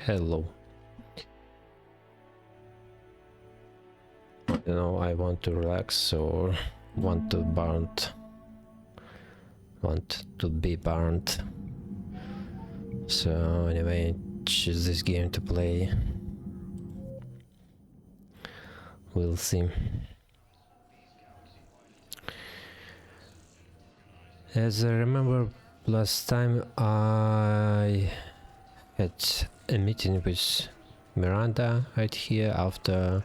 Hello. You know, I want to relax or want to be burned. So anyway, choose this game to play. We'll see. As I remember, last time I had a meeting with Miranda right here after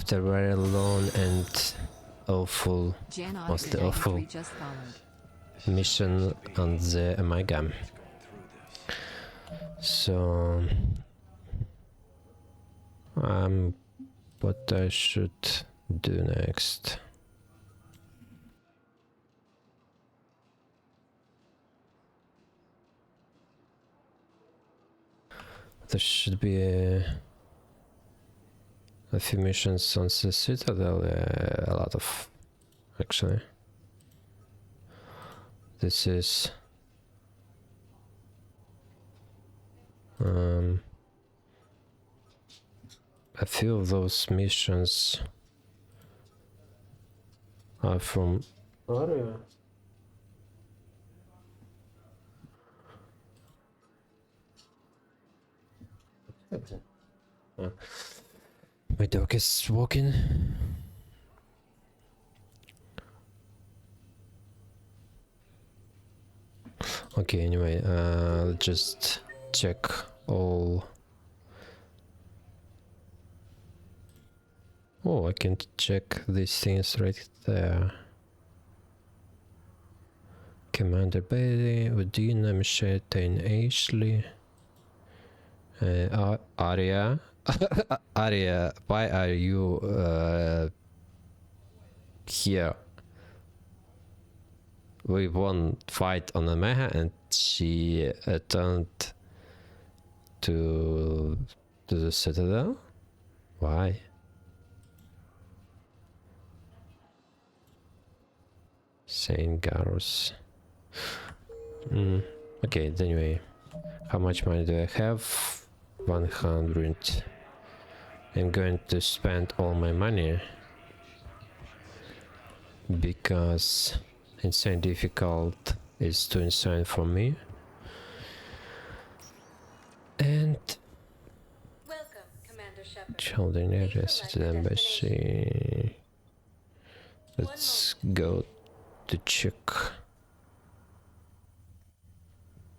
very long and awful, mostly awful mission on the Omega. So what I should do next. There should be a few missions on the Citadel, a lot of, actually. This is a few of those missions are from Aria. My dog is walking. Okay, anyway, let's just check all. Oh, I can check these things right there. Commander Bailey, Udina, Michelle, Ashley, Aria. Aria, why are you here? We won fight on the Meha and she turned to the Citadel? Why? Saint Garros. Okay, anyway, how much money do I have? 100. I'm going to spend all my money because insane difficult is too insane for me. And welcome, Commander Shepard. Children address to the embassy. Let's go to check.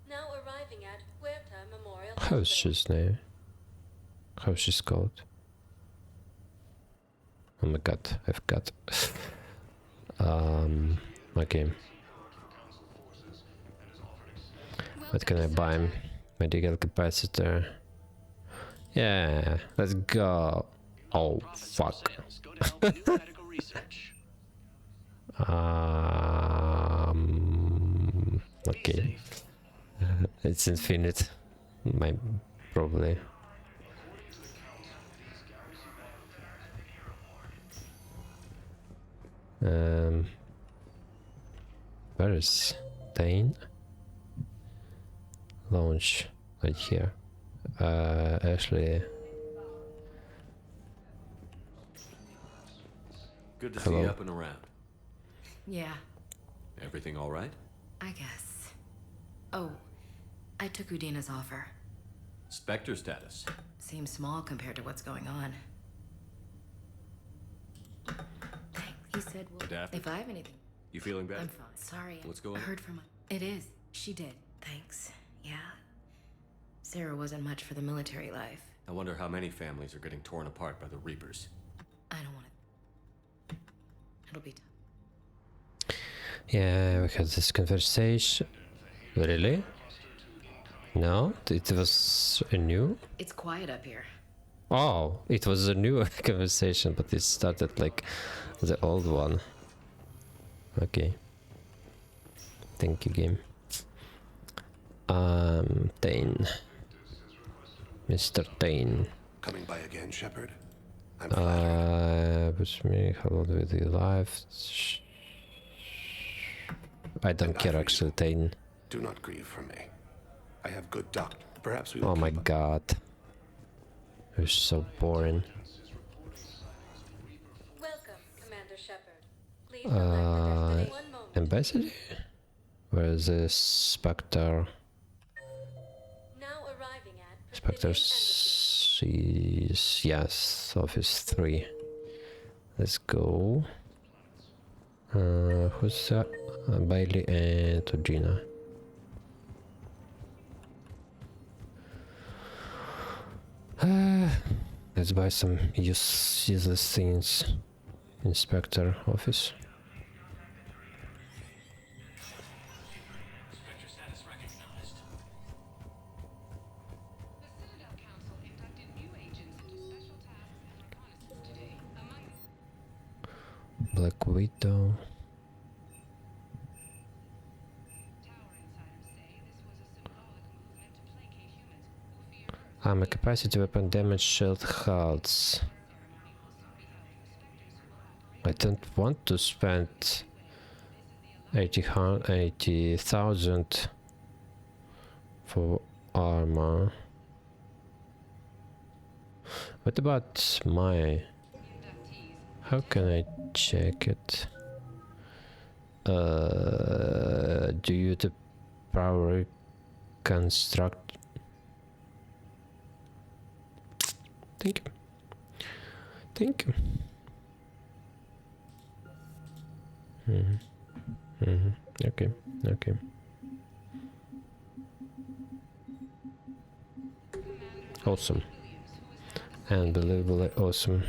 Now arriving at Huerta Memorial How's Hospital. his name? How's she's called? Oh my god, I forgot. Okay. What can I buy? Medical capacitor. Yeah, let's go. Oh fuck. Okay. It's infinite. Probably. Where is Dane? Launch right here. Ashley. Good to Hello. see you up and around. Yeah, Everything all right? I guess. Oh, I took Udina's offer. Spectre status. Seems small compared to what's going on. Thanks. He said, well, Daphne? if I have anything, You feeling better? I'm fine. Sorry, What's going I on? heard from her. It is. She did. Thanks. Yeah. Sarah wasn't much for the military life. I wonder how many families are getting torn apart by the Reapers. I don't want to. It'll be tough. Yeah, we had this conversation. Really? No? It was a new? It's quiet up here. Oh, it was a new conversation, but it started like the old one. Okay. Thank you, game. Dane. Mr. Dane. Coming by again, Shepard? I'm flattered. With me, how long will you live? I don't And care for you. actually, Dane. Do not grieve for me. I have good doctor. Perhaps we Oh will my keep up. god. It's so boring. Welcome, Commander Shepard. Please select the destination. One moment. Ambassador? Where is this Spectre? Now arriving at Spectre Presidium Embassy. sees... Yes, Office 3. Let's go. Who's that? Bailey and Georgina. Let's buy some useless things. Inspector office. Spectre status recognized. The Citadel Council inducted new agents into special tasks and reconnaissance today. Among Black Widow. Tower insiders say this was a symbolic movement to placate humans who fear Earth. I'm a capacity weapon damage shield halts. Ceremony will also be held for Spectres who will operate I don't want to spend 80,000 for armor. What about my... inductees. How can I check it? Do you the power construct? Thank you. Thank you. Okay, okay. Awesome. Unbelievably awesome.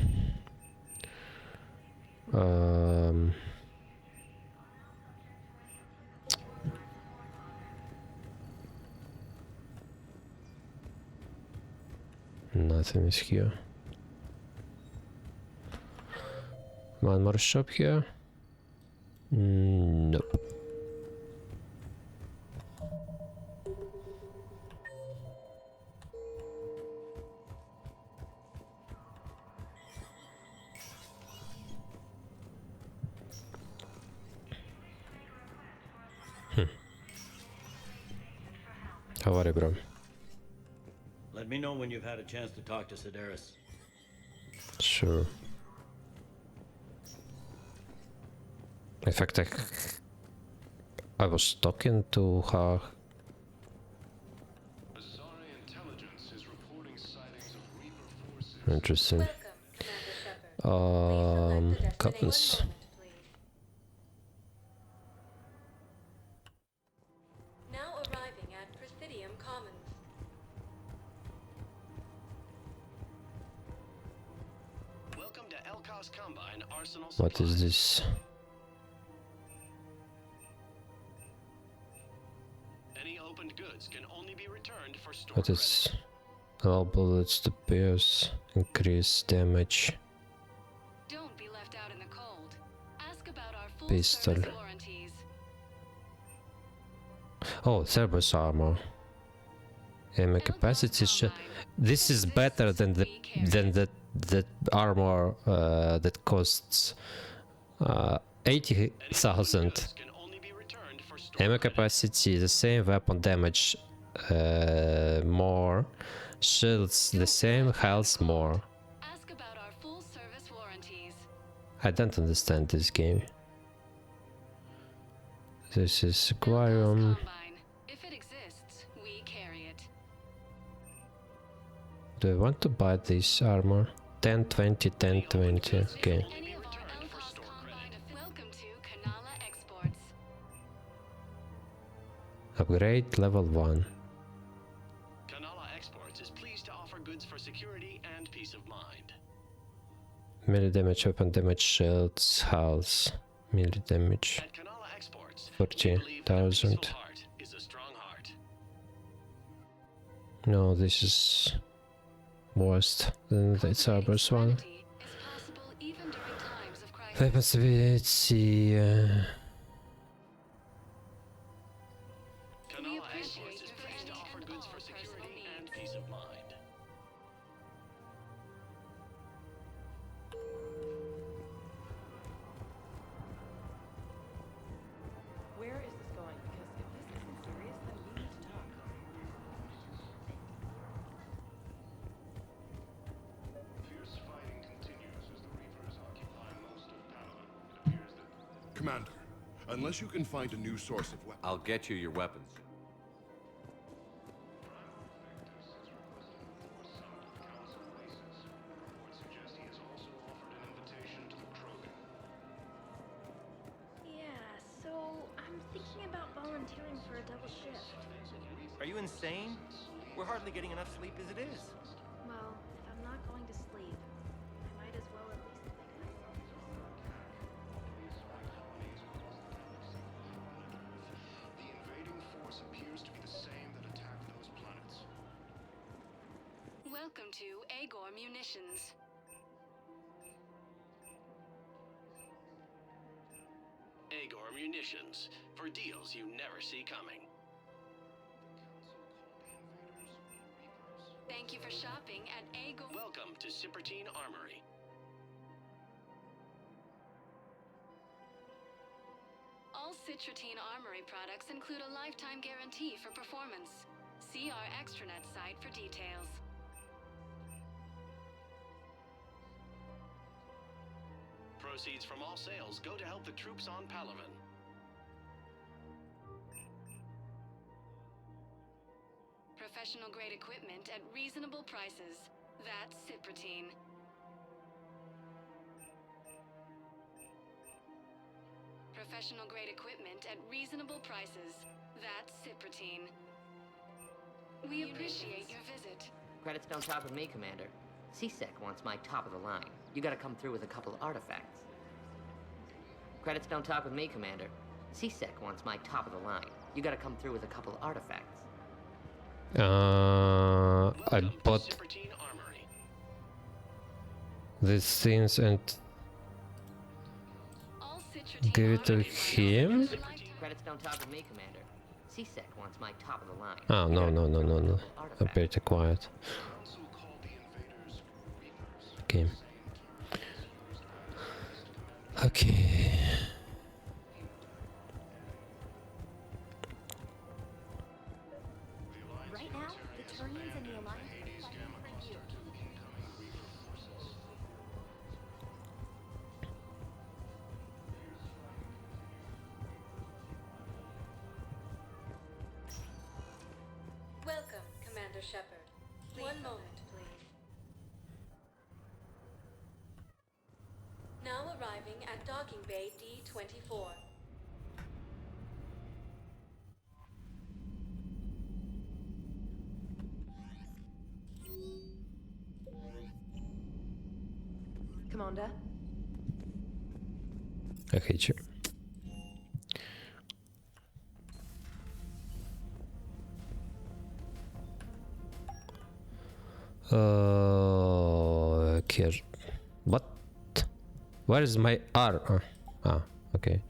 Nothing is here. One more shop here. Nope. How are you, bro? Let me know when you've had a chance to talk to Sedaris. Sure. In fact, I was talking to her. Azari intelligence is reporting sightings of Reaper forces. Interesting. Welcome, Commander Shepard. Please select the destination. Cottons. One moment, please. Now arriving at Presidium Commons. Welcome to Elkos Combine Arsenal What is Supplies. this? Any opened goods can only be returned for store What is... All bullets to pierce, increase damage. Don't be left out in the cold. Ask about our full Pistol. service warranties. Oh, Cerberus armor. Ammo capacity. This is better than the armor that costs 80,000. Goods can only be returned for store Ammo credit. capacity the same, weapon damage more, shields the same, health more. Ask about our full service warranties. I don't understand this game. This is aquarium. Combine. If it exists, we carry it. Do I want to buy this armor? 10, 20, 10, 20. Okay. Any of our Elkos Combine. Welcome to Kanala Exports. Upgrade level 1. Kanala Exports is pleased to offer goods for security and peace of mind. Melee damage, weapon damage, shields, health. Melee damage. At Kanala Exports, we believe that a 40,000. peaceful heart is a strong heart. No, this is worse than the Cerberus one. Serenity is possible even during times of crisis. Weapon stability. Kanala appreciate Exports is your pleased to friendly offer and goods all for personal security and needs. peace of mind. Where is this going? Because if this isn't serious, then we need to talk. Commander, unless you can find a new source of weapons. I'll get you your weapons. Yeah, so I'm thinking about volunteering for a double shift. Are you insane? We're hardly getting enough sleep as it is. Well, if I'm not going to sleep, I might as well at least make myself The invading force appears to be the same that attacked those planets. Welcome to Agor Munitions. Agor Munitions, for deals you never see coming. Thank you for shopping at Agor. Welcome to Cipertine Armory. All Citrotine Armory products include a lifetime guarantee for performance. See our extranet site for details. Proceeds from all sales go to help the troops on Palaven. Professional grade equipment at reasonable prices. That's Ciprotine. Professional grade equipment at reasonable prices. That's Ciprotine. We appreciate your visit. Credits don't talk with me, Commander. CSEC wants my top of the line. You gotta come through with a couple of artifacts. Credits don't talk with me, Commander. CSEC wants my top of the line. You gotta come through with a couple of artifacts. I bought these things and give it to him. Credits don't talk with me, Commander. CSEC wants my top of the line. Oh, no. I'm pretty quiet. Okay. Okay. Right now, the Turians and the Alliance are fighting for you. Welcome, Commander Shepard. One moment, please. Now arriving at Docking Bay D-24. Commander? I hate you. Okay. What? Where is my R? Okay.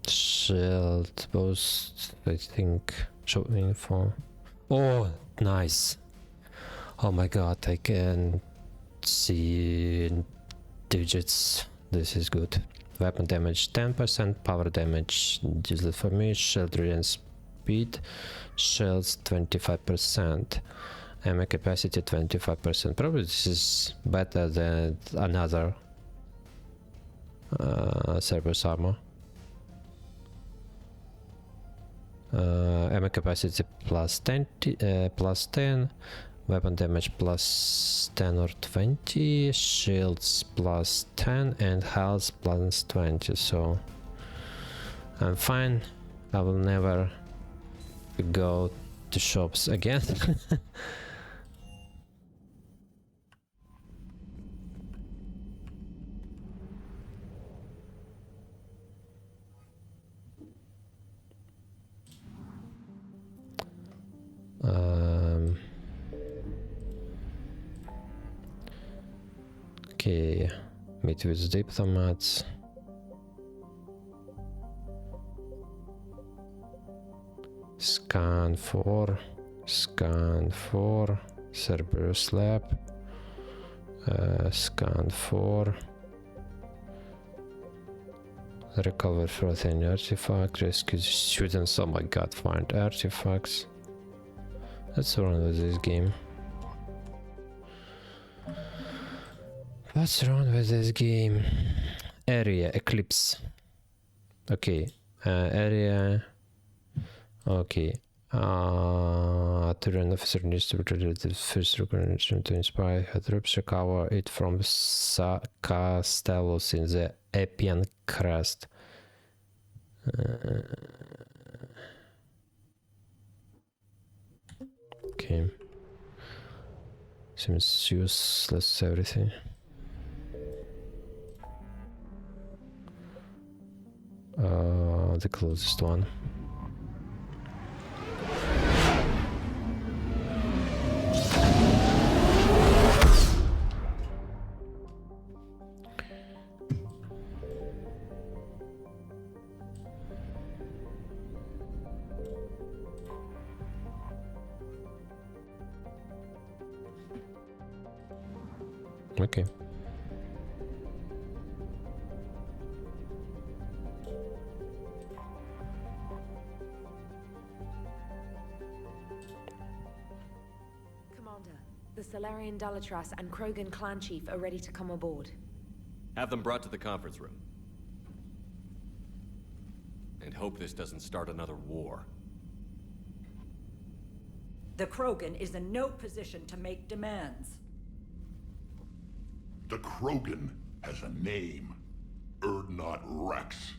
Shield boost, I think. Show info. Oh, nice. Oh my god, I can see digits. This is good. Weapon damage 10%, power damage useless for me, shield regen speed, shields 25%, ammo capacity 25%. Probably this is better than another Cerberus armor. Ammo capacity plus 10, weapon damage plus 10 or 20, shields plus 10 and health plus 20, so I'm fine. I will never go to shops again. Okay, meet with diplomats. Scan for Cerberus lab. Scan for recover from any artifact, rescue students. Oh my god, find artifacts. What's wrong with this game? What's wrong with this game? Area Eclipse. Okay. Area. Okay. Terran officer needs to retrieve the first recognition to inspire her troops, recover it from Castellos in the Epian Crest. Okay. Seems useless, everything. The closest one. Okay. Commander, the Salarian Dalatras and Krogan clan chief are ready to come aboard. Have them brought to the conference room. And hope this doesn't start another war. The Krogan is in no position to make demands. The Krogan has a name. Urdnot Rex.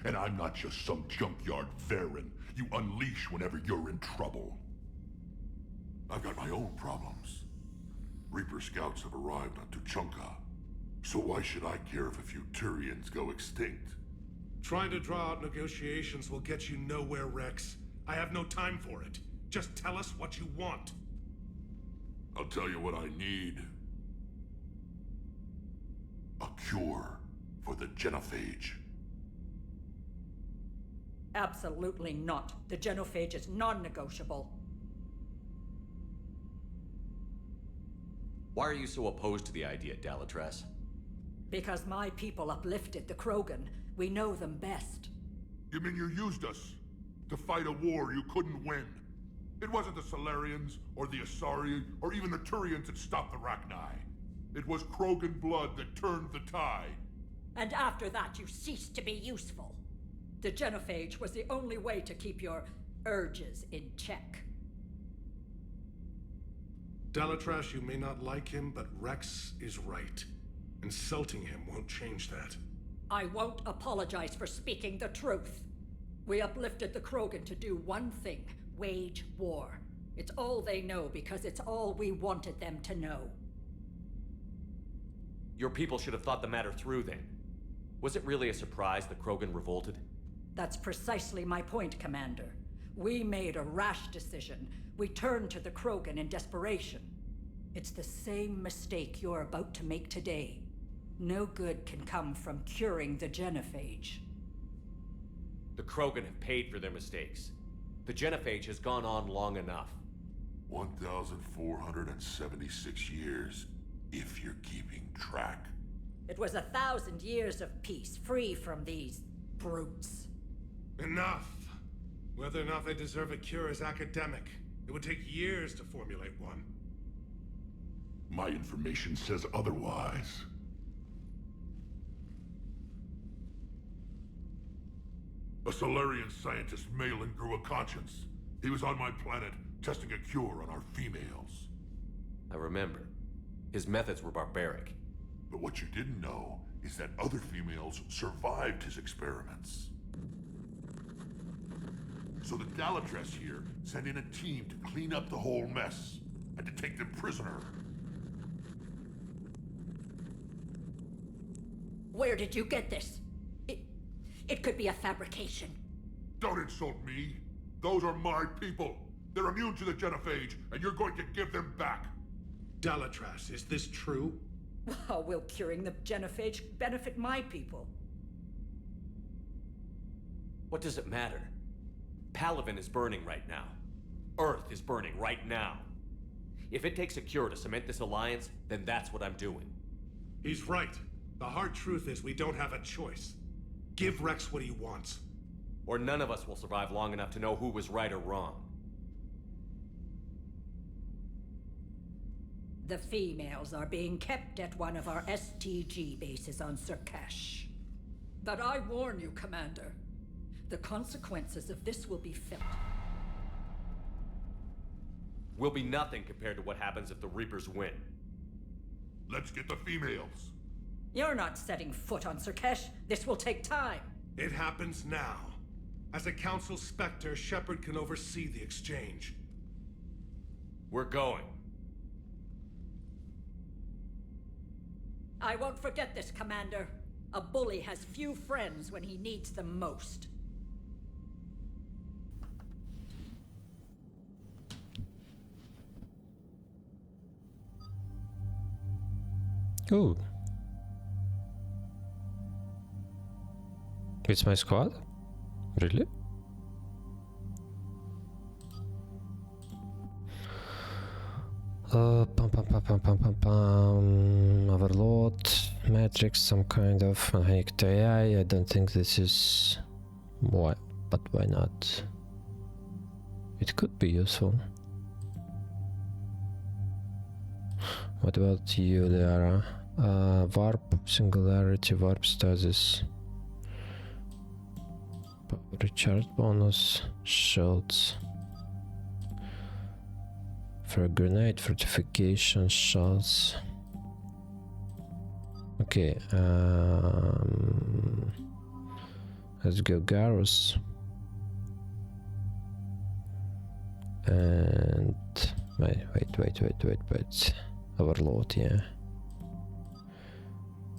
And I'm not just some junkyard Varen you unleash whenever you're in trouble. I've got my own problems. Reaper scouts have arrived on Tuchanka. So why should I care if a few Turians go extinct? Trying to draw out negotiations will get you nowhere, Rex. I have no time for it. Just tell us what you want. I'll tell you what I need. A cure for the genophage. Absolutely not. The genophage is non-negotiable. Why are you so opposed to the idea, Dalatras? Because my people uplifted the Krogan. We know them best. You mean you used us to fight a war you couldn't win? It wasn't the Salarians, or the Asari, or even the Turians that stopped the Rachni. It was Krogan blood that turned the tide. And after that, you ceased to be useful. The genophage was the only way to keep your urges in check. Dalatras, you may not like him, but Rex is right. Insulting him won't change that. I won't apologize for speaking the truth. We uplifted the Krogan to do one thing: wage war. It's all they know because it's all we wanted them to know. Your people should have thought the matter through then. Was it really a surprise the Krogan revolted? That's precisely my point, Commander. We made a rash decision. We turned to the Krogan in desperation. It's the same mistake you're about to make today. No good can come from curing the genophage. The Krogan have paid for their mistakes. The genophage has gone on long enough. 1,476 years, if you're keeping track. It was 1,000 years of peace, free from these brutes. Enough! Whether or not they deserve a cure is academic. It would take years to formulate one. My information says otherwise. A Salarian scientist, Malin, grew a conscience. He was on my planet, testing a cure on our females. I remember. His methods were barbaric. But what you didn't know is that other females survived his experiments. So the Dalatras here sent in a team to clean up the whole mess and to take them prisoner. Where did you get this? It could be a fabrication. Don't insult me. Those are my people. They're immune to the genophage, and you're going to give them back. Dalatras, is this true? How will curing the genophage benefit my people? What does it matter? Palaven is burning right now. Earth is burning right now. If it takes a cure to cement this alliance, then that's what I'm doing. He's right. The hard truth is we don't have a choice. Give Rex what he wants. Or none of us will survive long enough to know who was right or wrong. The females are being kept at one of our STG bases on Surkesh. But I warn you, Commander. The consequences of this will be felt. Will be nothing compared to what happens if the Reapers win. Let's get the females. You're not setting foot on Surkesh. This will take time. It happens now. As a Council Spectre, Shepard can oversee the exchange. We're going. I won't forget this, Commander. A bully has few friends when he needs them most. Ooh. It's my squad? Really? Overlord, Matrix, some kind of hacked AI. I don't think this is why, but why not? It could be useful. What about you, Liara? Warp, singularity, warp stasis. Recharge bonus, shields. For a grenade, fortification, shots. Okay, let's go Garrus. And wait. Overlord, yeah.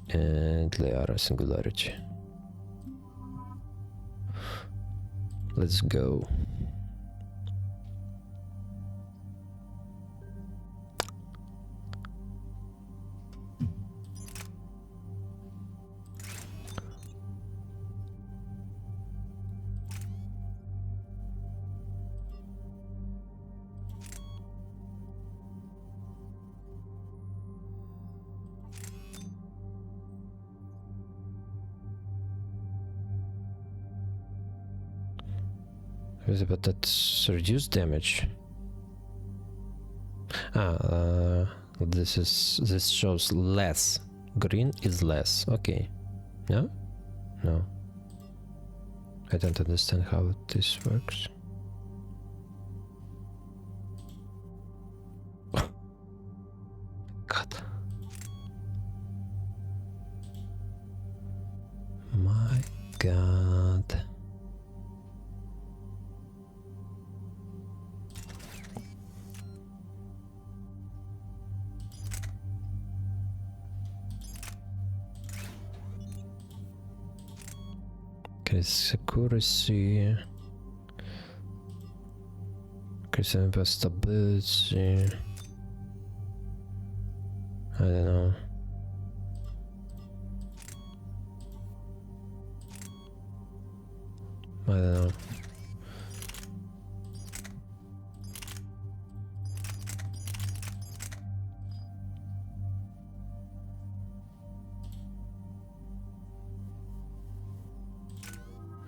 And Liara singularity. Let's go. But that's reduced damage. This shows less. Green is less. Okay. No? No. I don't understand how this works. God. My God. Increase accuracy, increase stability. I don't know. I don't know.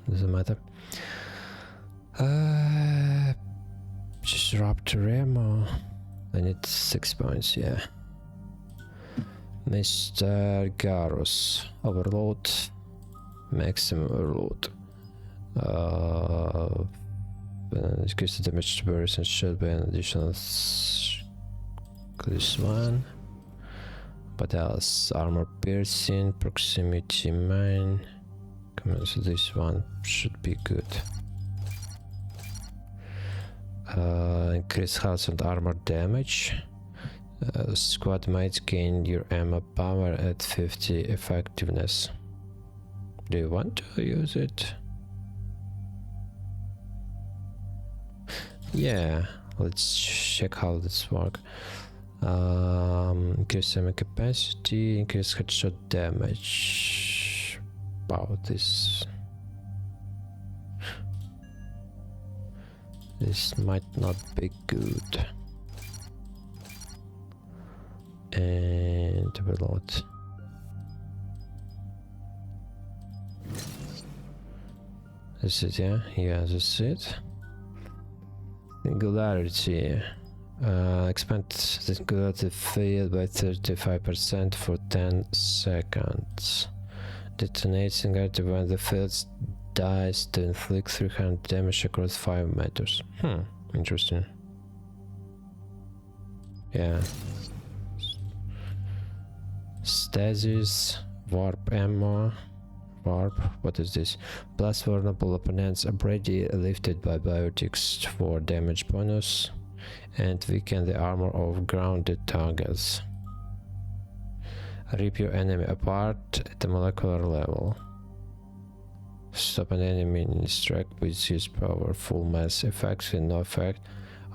Doesn't matter. Disruptor ammo. I need 6 points, yeah. Mr. Garrus. Overload. Maximum overload. Increase the damage to barriers and shield by an additional this one. What else? Armor piercing, proximity mine. So this one should be good. Increase health and armor damage. Squad mates gain your ammo power at 50 effectiveness. Do you want to use it? Yeah, let's check how this works. Increase ammo capacity, increase headshot damage. Wow, this might not be good. And reload. This is it, yeah, this is it. Singularity. Expand the cumulative field by 35% for 10 seconds. Detonates singularity when the field dies to inflict 300 damage across 5 meters. Interesting. Yeah. Stasis, warp ammo. Warp, what is this? Plus vulnerable opponents are already lifted by biotics for damage bonus, and weaken the armor of grounded targets. Rip your enemy apart at the molecular level. Stop an enemy in its track with use powerful mass effects with no effect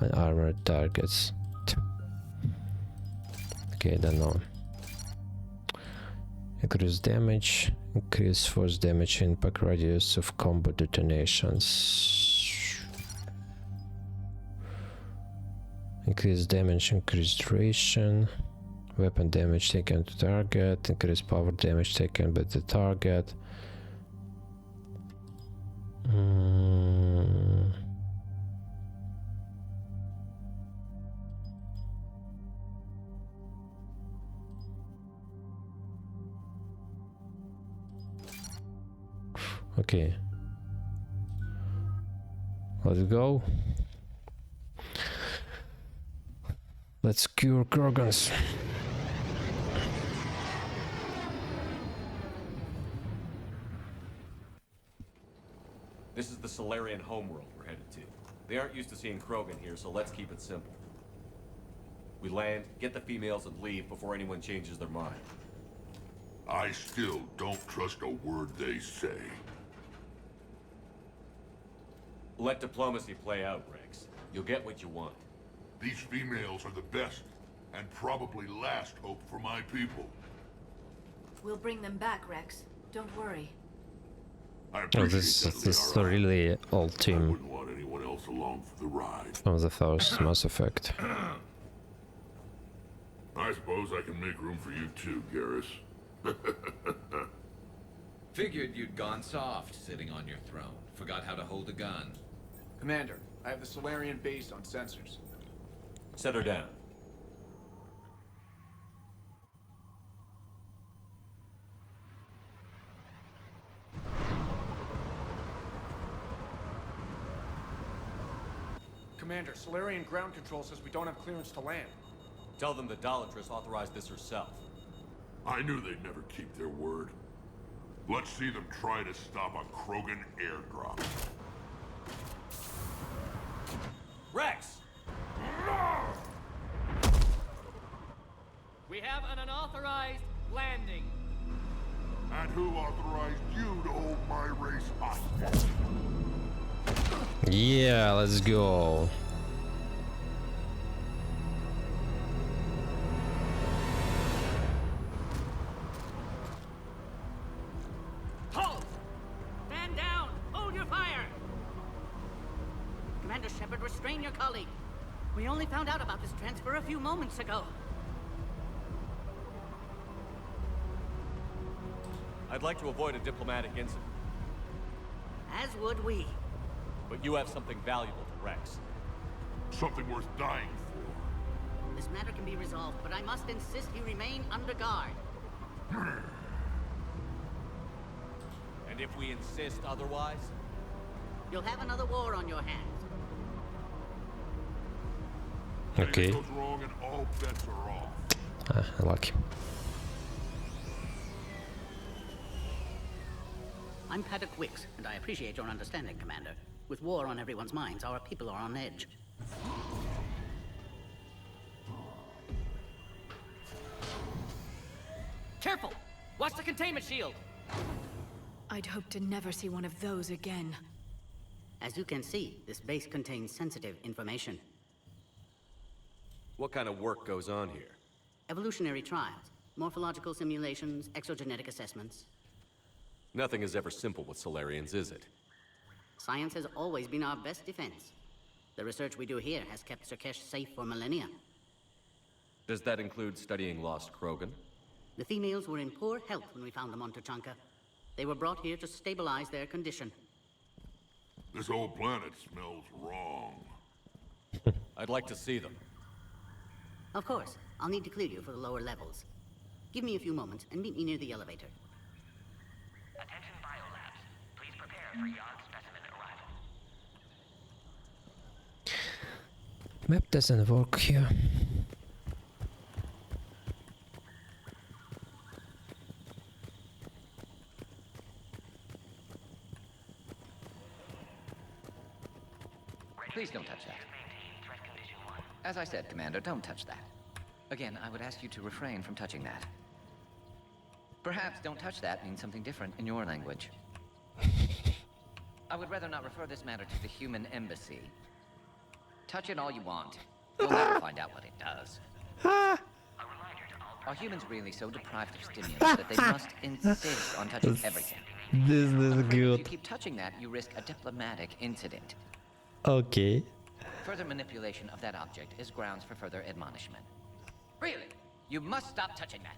on armored targets. Okay, I don't know. Increase damage, increase force damage, impact radius of combo detonations. Increase damage, increase duration. Weapon damage taken to target, increase power damage taken by the target. Okay. Let's go. Let's cure Krogans. This is the Solarian homeworld we're headed to. They aren't used to seeing Krogan here, so let's keep it simple. We land, get the females, and leave before anyone changes their mind. I still don't trust a word they say. Let diplomacy play out, Rex. You'll get what you want. These females are the best and probably last hope for my people. We'll bring them back, Rex. Don't worry. I Oh, appreciate this that, is Liara. a really old I team wouldn't want anyone else along for the ride. from the first Mass Effect. I suppose I can make room for you too, Garrus. Figured you'd gone soft sitting on your throne. Forgot how to hold a gun. Commander, I have the Solarian base on sensors. Set her down. Commander, Solarian ground control says we don't have clearance to land. Tell them the Dolatress authorized this herself. I knew they'd never keep their word. Let's see them try to stop a Krogan airdrop. Rex! We have an unauthorized landing. And who authorized you to hold my race hostage? Yeah, let's go. Halt! Stand down! Hold your fire! Commander Shepard, restrain your colleague. We only found out about this transfer a few moments ago. I'd like to avoid a diplomatic incident. As would we. But you have something valuable to Rex. Something worth dying for. This matter can be resolved, but I must insist he remain under guard. And if we insist otherwise? You'll have another war on your hands. Okay. Anything goes wrong and all bets are off. Lucky. I'm Paddock Wicks, and I appreciate your understanding, Commander. With war on everyone's minds, our people are on edge. Careful! Watch the containment shield! I'd hope to never see one of those again. As you can see, this base contains sensitive information. What kind of work goes on here? Evolutionary trials, morphological simulations, exogenetic assessments. Nothing is ever simple with Solarians, is it? Science has always been our best defense. The research we do here has kept Surkesh safe for millennia. Does that include studying lost Krogan? The females were in poor health when we found them on Tuchanka. They were brought here to stabilize their condition. This whole planet smells wrong. I'd like to see them. Of course. I'll need to clear you for the lower levels. Give me a few moments and meet me near the elevator. Attention biolabs. Please prepare for yacht specimen arrival. Map doesn't work here. Please don't touch that. As I said, Commander, don't touch that. Again, I would ask you to refrain from touching that. Perhaps don't touch that means something different in your language. I would rather not refer this matter to the human embassy. Touch it all you want. You'll never find out what it does. Are humans really so deprived of stimulus that they must insist on touching everything? This is If good. you keep touching that, you risk a diplomatic incident. Okay. Further manipulation of that object is grounds for further admonishment. Really? You must stop touching that.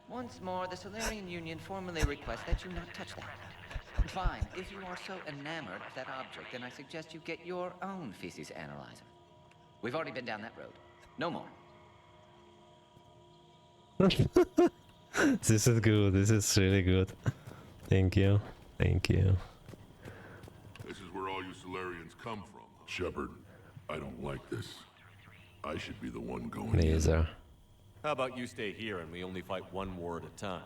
Once more, the Solarian Union formally requests that you not touch that. Fine. If you are so enamored of that object, then I suggest you get your own feces analyzer. We've already been down that road. No more. This is good. This is really good. Thank you. Thank you. This is where all you Solarians come from. Shepard, I don't like this. I should be the one going in. Neither. How about you stay here and we only fight one war at a time?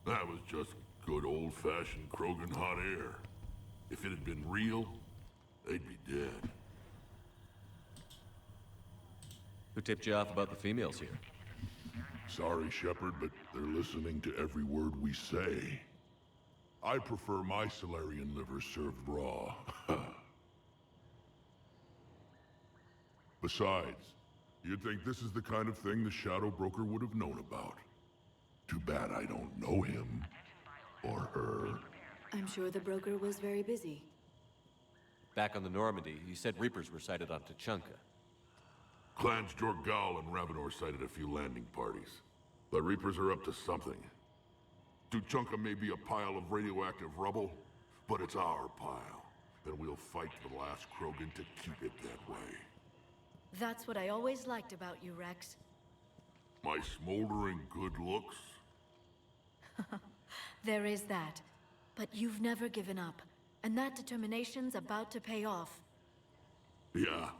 That was just good old-fashioned Krogan hot air. If it had been real, they'd be dead. Who tipped you off about the females here? Sorry, Shepard, but they're listening to every word we say. I prefer my Solarian liver served raw. Besides, you'd think this is the kind of thing the Shadow Broker would have known about. Too bad I don't know him. Or her. I'm sure the broker was very busy. Back on the Normandy, you said Reapers were sighted on Tuchanka. Clans Jorgal and Ravenor sighted a few landing parties. The Reapers are up to something. Tuchanka may be a pile of radioactive rubble, but it's our pile. And we'll fight to the last Krogan to keep it that way. That's what I always liked about you, Rex. My smoldering good looks? There is that. But you've never given up. And that determination's about to pay off. Yeah.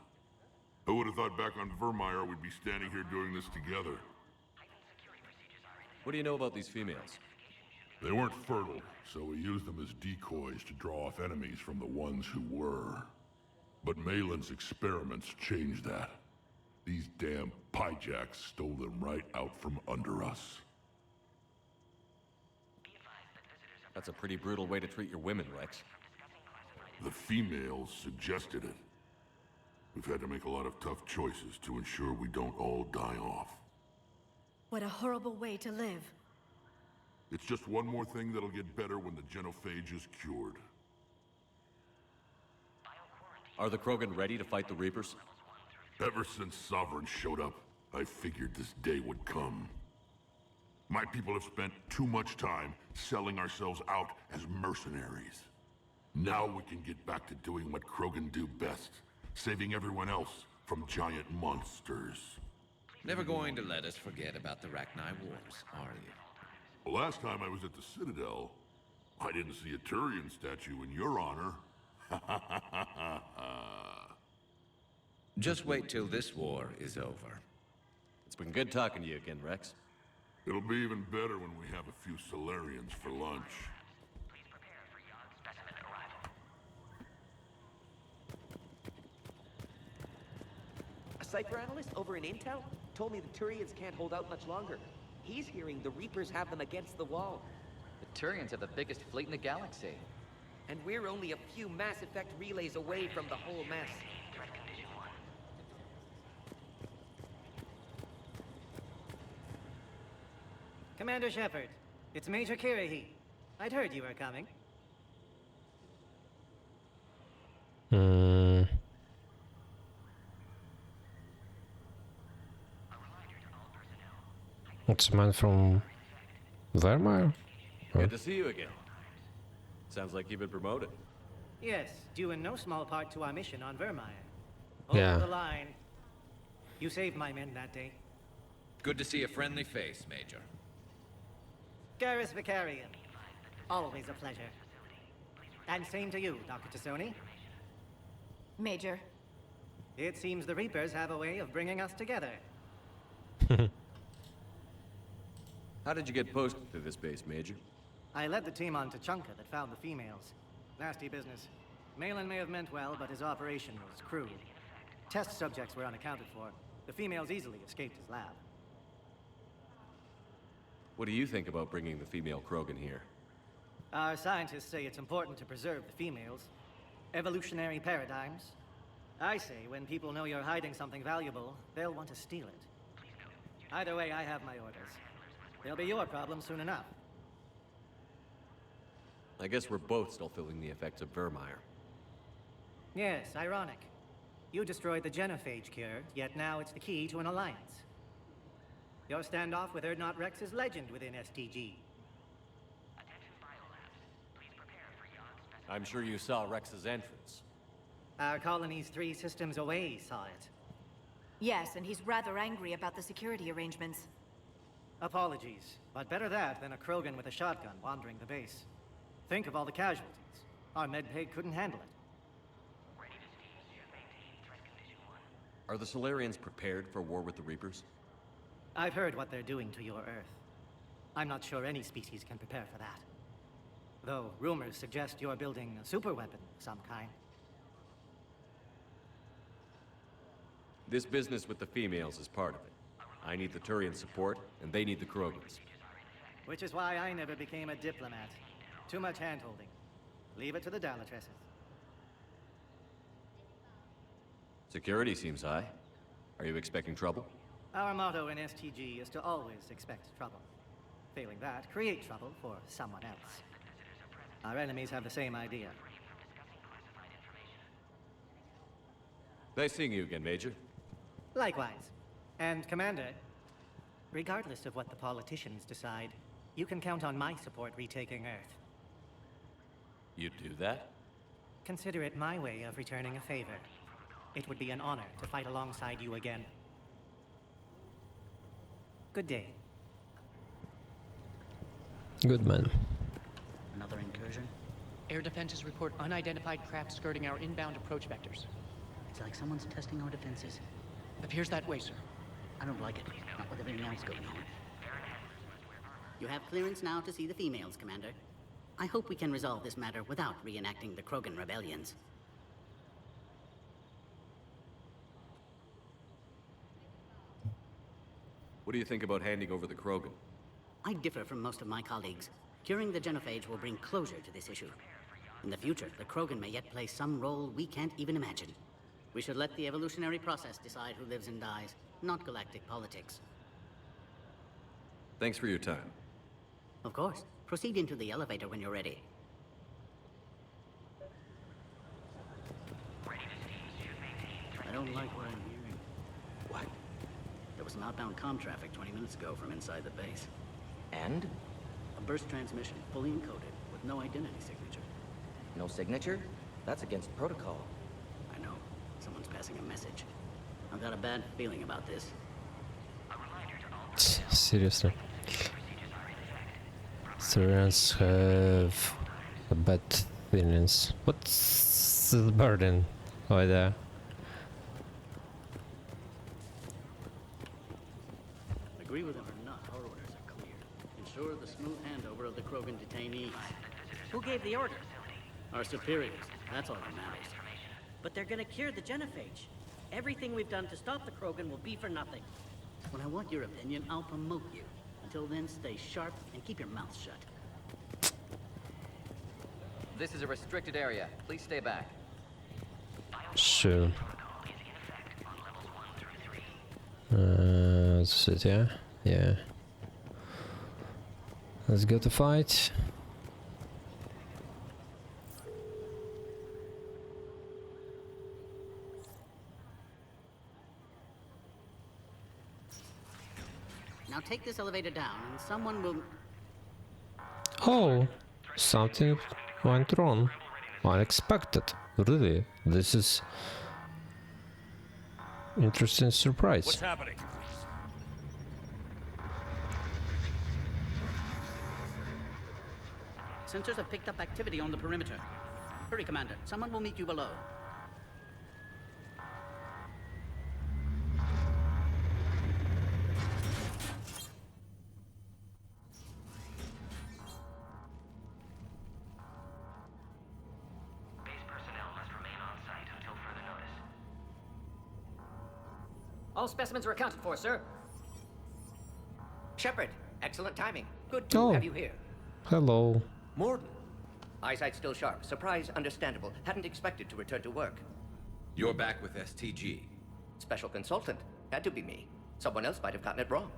I would have thought back on Vermeer we'd be standing here doing this together. What do you know about these females? They weren't fertile, so we used them as decoys to draw off enemies from the ones who were. But Malin's experiments changed that. These damn Pyjaks stole them right out from under us. That's a pretty brutal way to treat your women, Rex. The females suggested it. We've had to make a lot of tough choices to ensure we don't all die off. What a horrible way to live. It's just one more thing that'll get better when the genophage is cured. Are the Krogan ready to fight the Reapers? Ever since Sovereign showed up, I figured this day would come. My people have spent too much time selling ourselves out as mercenaries. Now we can get back to doing what Krogan do best, saving everyone else from giant monsters. Never going to let us forget about the Rachni Wars, are you? Well, last time I was at the Citadel, I didn't see a Turian statue in your honor. Just wait till this war is over. It's been good talking to you again, Rex. It'll be even better when we have a few Solarians for lunch. A cipher analyst over in Intel told me the Turians can't hold out much longer. He's hearing the Reapers have them against the wall. The Turians have the biggest fleet in the galaxy. And we're only a few Mass Effect relays away from the whole mess. Commander Shepard, it's Major Kirahi. I'd heard you were coming. It's a man from Vermeer? Good to see you again. Sounds like you've been promoted. Yes, due in no small part to our mission on Vermeer. Yeah. Hold the line. You saved my men that day. Good to see a friendly face, Major. Garrus Vicarian. Always a pleasure. And same to you, Dr. Tassoni. Major. It seems the Reapers have a way of bringing us together. How did you get posted to this base, Major? I led the team on Tachanka that found the females. Nasty business. Malin may have meant well, but his operation was crude. Test subjects were unaccounted for. The females easily escaped his lab. What do you think about bringing the female Krogan here? Our scientists say it's important to preserve the females. Evolutionary paradigms. I say when people know you're hiding something valuable, they'll want to steal it. Either way, I have my orders. They'll be your problem soon enough. I guess we're both still feeling the effects of Vermeer. Yes, ironic. You destroyed the genophage cure, yet now it's the key to an alliance. Your standoff with Urdnot Rex is legend within STG. I'm sure you saw Rex's entrance. Our colony's 3 systems away saw it. Yes, and he's rather angry about the security arrangements. Apologies, but better that than a Krogan with a shotgun wandering the base. Think of all the casualties. Our medpay couldn't handle it. Are the Solarians prepared for war with the Reapers? I've heard what they're doing to your Earth. I'm not sure any species can prepare for that. Though rumors suggest you're building a superweapon of some kind. This business with the females is part of it. I need the Turian support, and they need the Krogans. Which is why I never became a diplomat. Too much hand-holding. Leave it to the Dalatresses. Security seems high. Are you expecting trouble? Our motto in STG is to always expect trouble. Failing that, create trouble for someone else. Our enemies have the same idea. Nice seeing you again, Major. Likewise. And Commander, regardless of what the politicians decide, you can count on my support retaking Earth. You'd do that? Consider it my way of returning a favor. It would be an honor to fight alongside you again. Good day. Good man. Another incursion? Air defenses report unidentified craft skirting our inbound approach vectors. It's like someone's testing our defenses. Appears that way, sir. I don't like it. Not with everything else going on. You have clearance now to see the females, Commander. I hope we can resolve this matter without reenacting the Krogan rebellions. What do you think about handing over the Krogan? I differ from most of my colleagues. Curing the genophage will bring closure to this issue. In the future, the Krogan may yet play some role we can't even imagine. We should let the evolutionary process decide who lives and dies, not galactic politics. Thanks for your time. Of course. Proceed into the elevator when you're ready. I don't like what I'm hearing. What? There was some outbound comm traffic 20 minutes ago from inside the base. And? A burst transmission, fully encoded, with no identity signature. No signature? That's against protocol. I know. Someone's passing a message. I've got a bad feeling about this. Seriously. Solarians have a bad feelings. What's the burden over there? Agree with him or not, our orders are clear. Ensure the smooth handover of the Krogan detainees. Who gave the order? Our superiors. That's all that matters. But they're gonna cure the genophage. Everything we've done to stop the Krogan will be for nothing. When I want your opinion, I'll promote you. Until then, stay sharp and keep your mouth shut. This is a restricted area. Please stay back. Sure. That's it, yeah? Yeah. Let's go to fight. Now take this elevator down and someone will... Oh, something went wrong. Unexpected. Really? This is... interesting surprise. What's happening? Sensors have picked up activity on the perimeter. Hurry, Commander. Someone will meet you below. Base personnel must remain on site until further notice. All specimens are accounted for, sir. Shepard, excellent timing. Good to Oh. have you here. Hello. Morden. Eyesight still sharp. Surprise understandable. Hadn't expected to return to work. You're back with STG. Special consultant. Had to be me. Someone else might have gotten it wrong.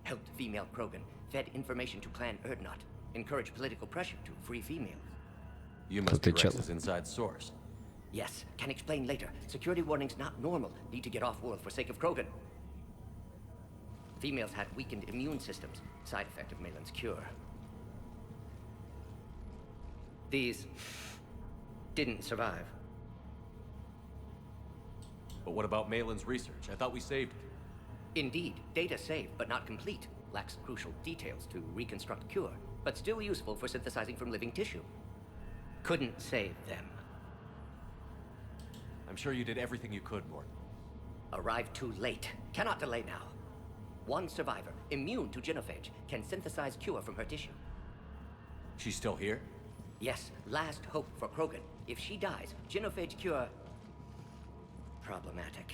Helped female Krogan. Fed information to Clan Erdnot. Encouraged political pressure to free females. You must be Rex's inside source. Yes, can explain later. Security warnings not normal. Need to get off-world for sake of Krogan. Females had weakened immune systems. Side effect of Malin's cure. These didn't survive. But what about Malin's research? I thought we saved it. Indeed, data saved, but not complete. Lacks crucial details to reconstruct cure, but still useful for synthesizing from living tissue. Couldn't save them. I'm sure you did everything you could, Morden. Arrived too late. Cannot delay now. One survivor, immune to genophage, can synthesize cure from her tissue. She's still here? Yes, last hope for Krogan. If she dies, genophage cure... problematic.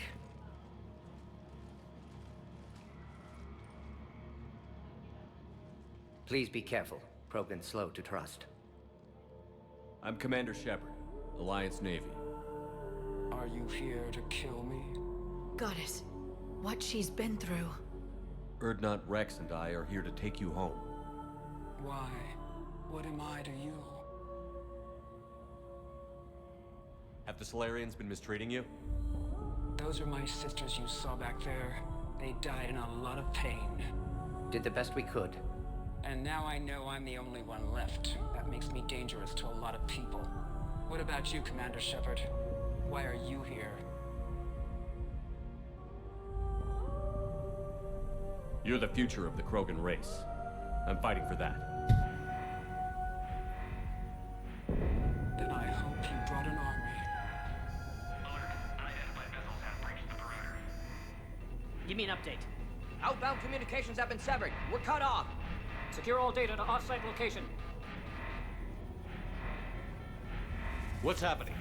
Please be careful. Krogan's slow to trust. I'm Commander Shepard, Alliance Navy. Are you here to kill me? Goddess, what she's been through. Erdnot, Rex, and I are here to take you home. Why? What am I to you? Have the Solarians been mistreating you? Those are my sisters you saw back there. They died in a lot of pain. Did the best we could. And now I know I'm the only one left. That makes me dangerous to a lot of people. What about you, Commander Shepard? Why are you here? You're the future of the Krogan race. I'm fighting for that. Then I hope you brought an army. Unidentified vessels have breached the perimeter. Give me an update. Outbound communications have been severed. We're cut off. Secure all data to off-site location. What's happening?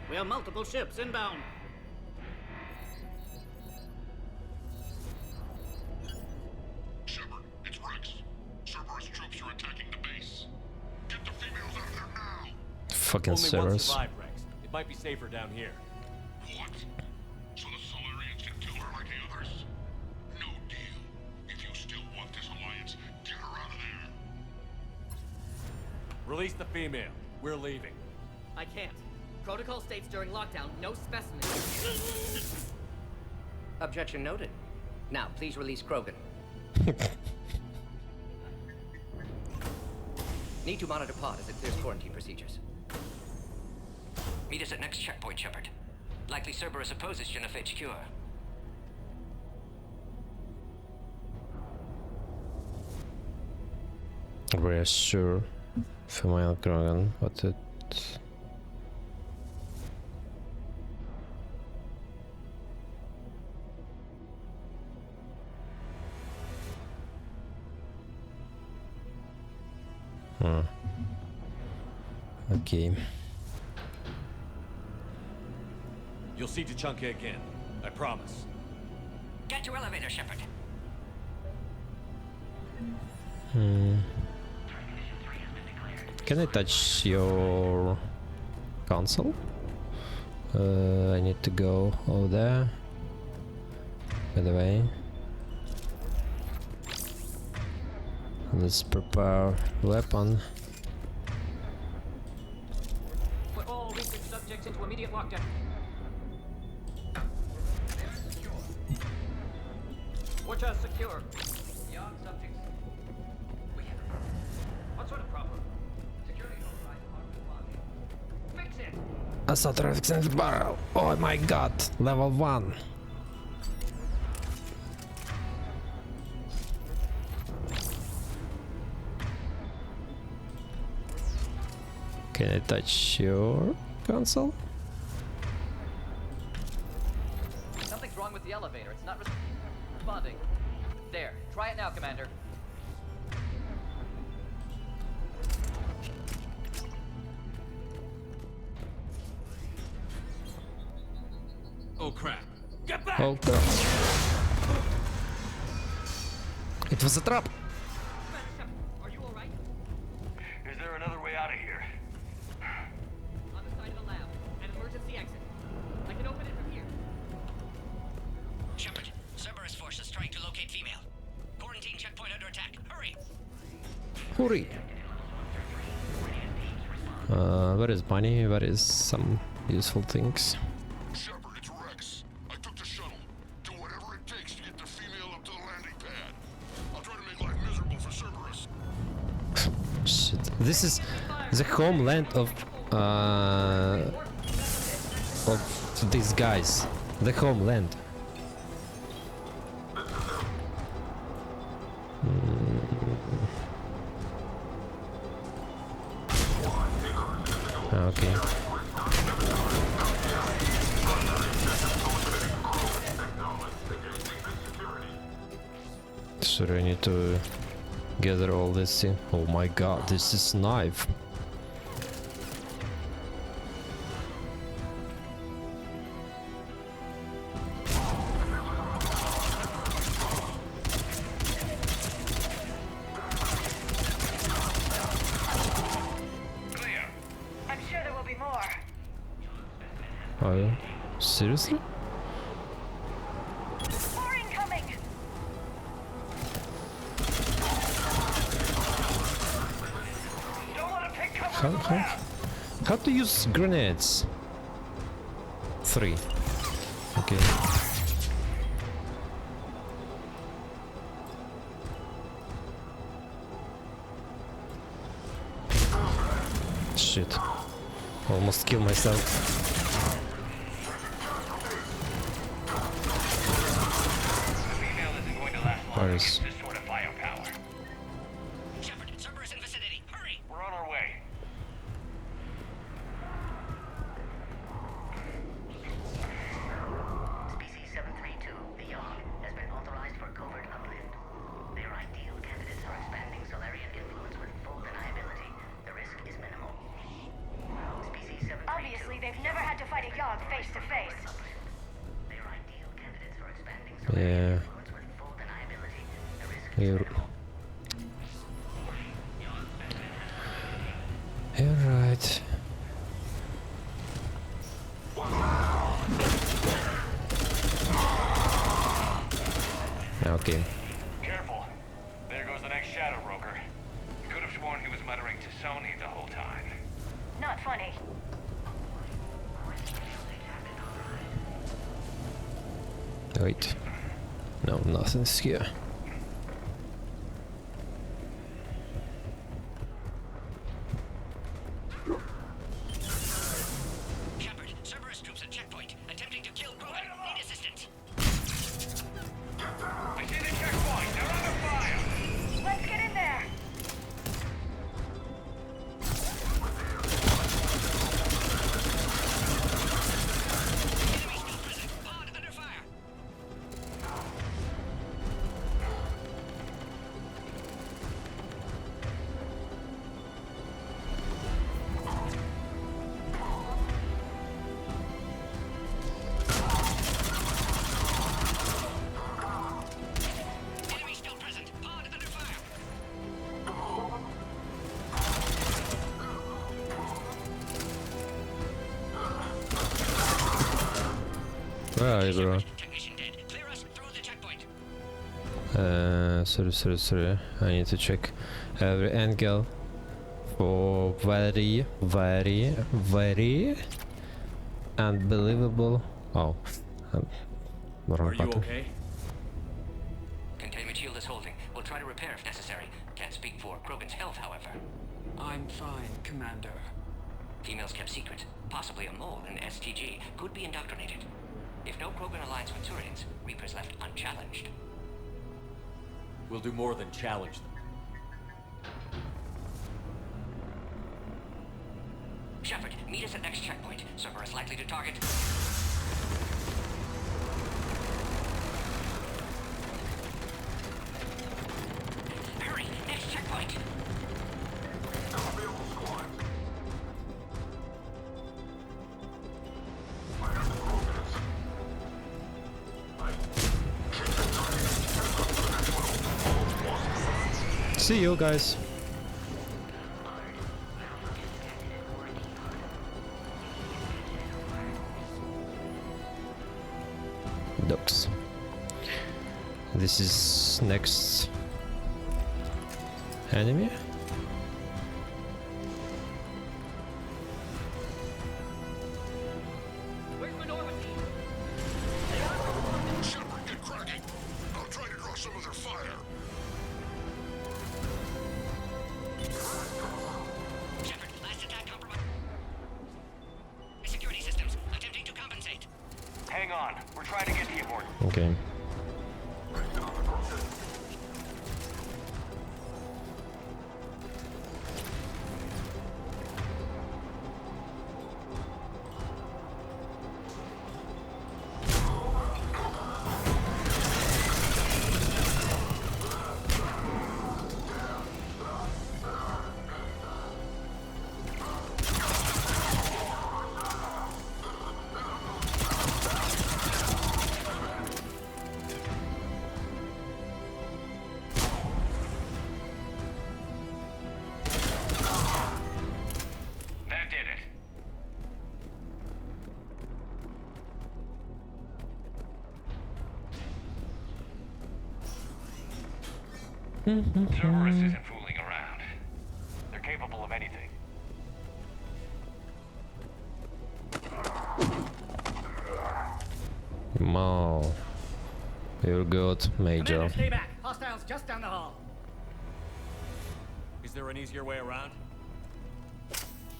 We have multiple ships inbound. Shepard, it's Rex. Cerberus troops are attacking the base. Get the females out of there now. Fucking Only one Cerberus. survived, Rex. It might be safer down here. What? So the Solarians can kill her like the others? No deal. If you still want this alliance, get her out of there. Release the female. We're leaving. I can't. Protocol states during lockdown, no specimens. Objection noted. Now, please release Krogan. Need to monitor pod as it clears quarantine procedures. Meet us at next checkpoint, Shepard. Likely Cerberus opposes genophage cure. Reassure female Krogan, but it... Okay. You'll see Tuchanka again. I promise. Get to elevator, Shepard. Can I touch your console? I need to go over there. By the way, let's prepare weapon. Put all research subjects into immediate lockdown. Watch us secure. Young subjects. We have. What sort of problem? Security notified Department of Lodging. Fix it! Assault rifle barrel. Oh my god, level 1. Can I touch your console? Something's wrong with the elevator. It's not responding. There. Try it now, Commander. Oh crap. Get back! Oh crap. It was a trap! Are you alright? Is there another way out of here? On the side of the lab. An emergency exit. I can open it from here. Shepard, Cerberus forces trying to locate female. Quarantine checkpoint under attack. Hurry! Hurry! Where is money? Where is some useful things? Shepard, it's Rex. I took the shuttle. Do whatever it takes to get the female up to the landing pad. I'll try to make life miserable for Cerberus. Shit. This is the homeland of these guys. The homeland. Okay. Sorry, I need to gather all this in. Oh my god, this is knife. I'm sure there will be more. Oh yeah? Seriously? More incoming. Don't want to take cover. How to use grenades? 3. Okay. Shit. Almost killed myself. Where is... This sort of firepower. Shepard, Cerberus in vicinity. Hurry! We're on our way. Species 732, the Yogg, has been authorized for covert uplift. Their ideal candidates are expanding Solarian influence with full deniability. The risk is minimal. Species 732... Obviously, they've never had to fight a Yogg face to face. Their ideal candidates are expanding Yeah. influence with full deniability. The risk is You're... minimal. You're right. Okay. Careful. There goes the next shadow broker. Could have sworn he was muttering to Sony the whole time. Not funny. Wait. No, nothing's here. Shepard, Cerberus troops at checkpoint, attempting to kill Krogan. Need assistance. I see the checkpoint. They're under fire. Let's get in there. Enemy still present. Pod under fire. Enemy still present. Pod under fire. Where are you, bro? Technician dead. Clear us through the checkpoint. Sorry. I need to check every angle for very unbelievable. Oh, wrong Are you button. okay? Containment shield is holding. We'll try to repair if necessary. Can't speak for Krogan's health, however. I'm fine, Commander. Females kept secret. Possibly a mole in STG could be indoctrinated. If no Krogan aligns with Turians, Reapers left unchallenged. We'll do more than challenge them. Shepard, meet us at next checkpoint. Cerberus likely to target. Hurry, next checkpoint. See you guys. Docks. This is next enemy. Shepard, get cracking. I'll try to draw some of their fire. Shepard, last attack compromised. Security systems attempting to compensate. Hang on. We're trying to get to you, Morton. Okay. That did it. Cerberus isn't fooling around. They're capable of anything. Wow. You're good, Major. Commander, stay back. Hostiles just down the hall. Is there an easier way around?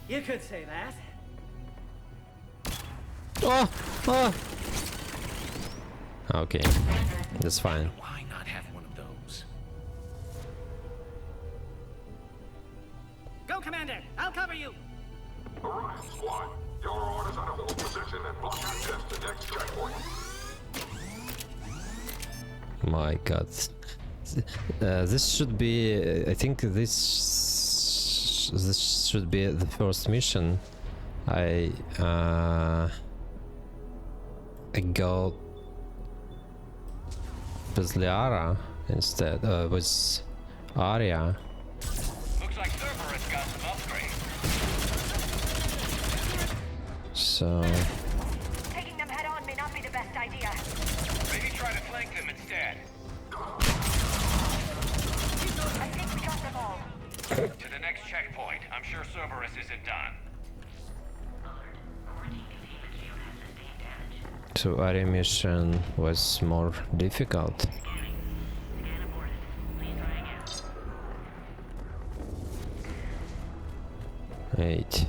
You could say that. Oh! Oh! Okay. That's fine. Why not have one of those? Go, Commander. I'll cover you. Alright, squad. Your orders are to hold position and block access to next checkpoint. My god. This should be... I think this should be the first mission. I got with Liara instead, with Arya. Looks like Cerberus got some upgrades. So... Taking them head on may not be the best idea. Maybe try to flank them instead. I think we got them all. To the next checkpoint. I'm sure Cerberus isn't done. So Arya mission was more difficult. Wait.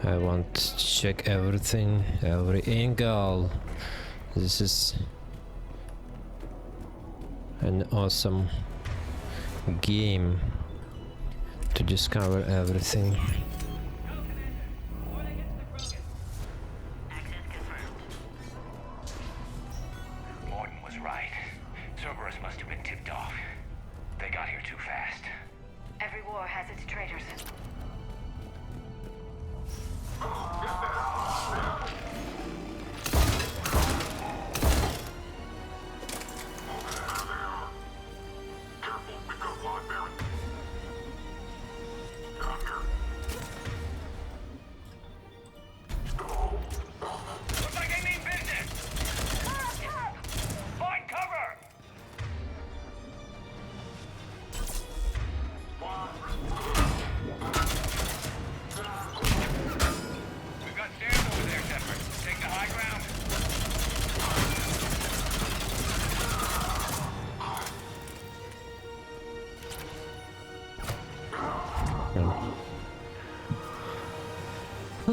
I want to check everything, every angle. This is an awesome game to discover everything. Morton was right. Cerberus must have been tipped off. They got here too fast. Every war has its traitors. Looks like they mean business! Find cover! We've got stairs over there, Shepard. Take the high ground.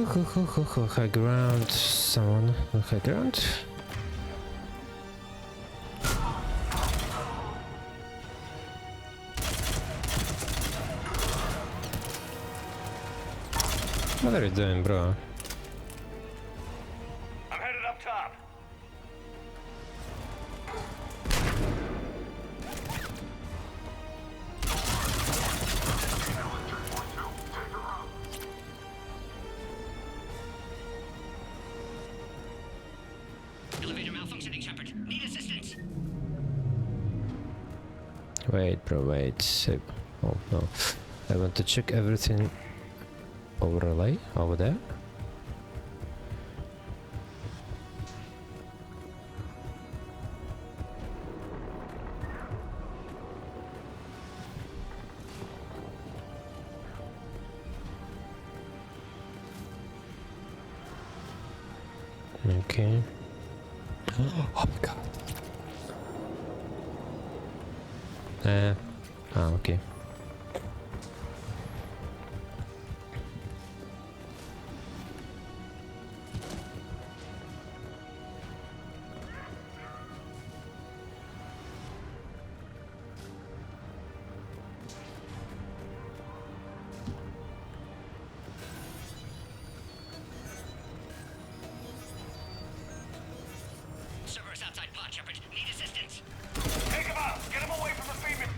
High ground. Someone on high ground. What are you doing, bro? I'm headed up top. Elevator malfunctioning, Shepard. Need assistance. Wait, bro, wait. Oh no. I want to check everything. Overlay over there. Okay. Oh my god. Okay. Cerberus outside pod, Shepard. Need assistance. Take him out! Get him away from the female!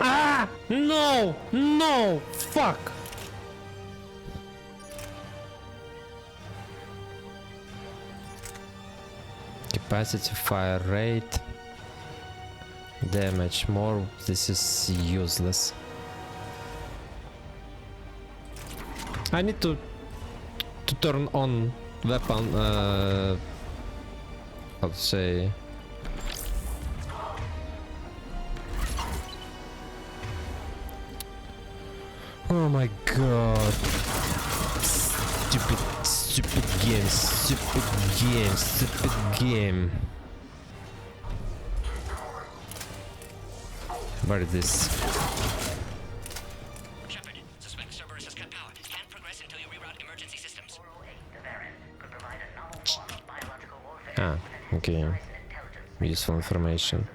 Ah! No! No! Fuck! Capacity, fire rate, damage more. This is useless. I need to turn on weapon. How to say? Oh my god. Stupid game, stupid game, stupid game. What is this? Shepard, suspect Cerberus has cut power. Can't progress until you reroute emergency systems. Ah, okay. Useful information.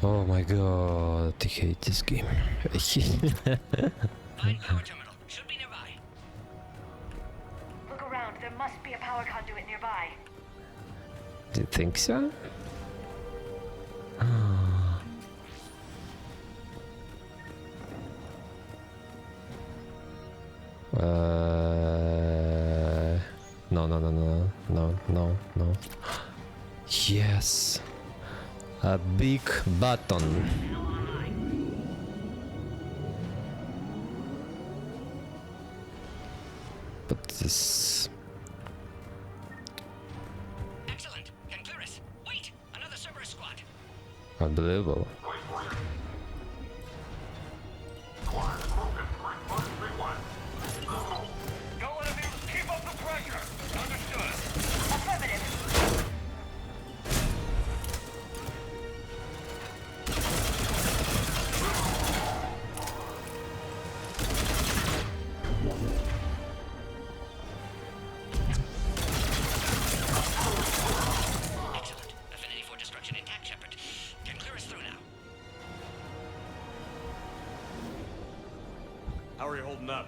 Oh my god, I hate this game. Look around. There must be a power conduit nearby. Do you think so? No. Yes. A big button. But this... Excellent. Can clear us. Wait! Another Cerberus squad. Unbelievable. Don't let him keep up the pressure! Understood. Affirmative. Excellent. Affinity for destruction intact, Shepard. Can clear us through now. How are you holding up?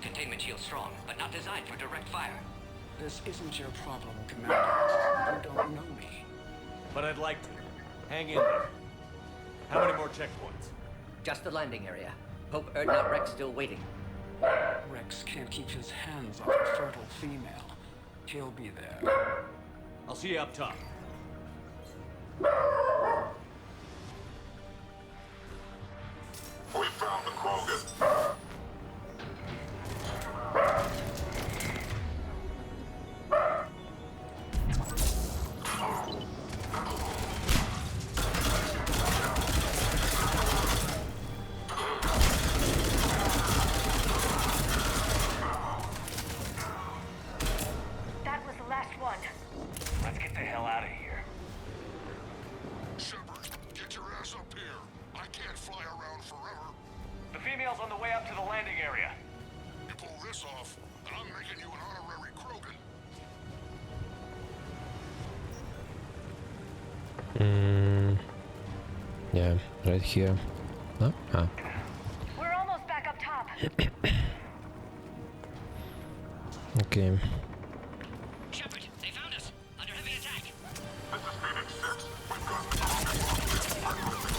Containment shield strong, but not designed for direct fire. This isn't your problem, Commander. You don't know me. But I'd like to. Hang in there. How many more checkpoints? Just the landing area. Hope Erdnot Rex still waiting. Rex can't keep his hands off a fertile female. He'll be there. I'll see you up top. We found the Krogan. That was the last one. Let's get the hell out of here. Shepard, I can't fly around forever. The female's on the way up to the landing area. You pull this off, and I'm making you an honorary Krogan. Yeah, right here. Oh, ah. We're almost back up top. Okay. Shepard, they found us. Under heavy attack. This is Phoenix 6. We've got the Krogan. We're getting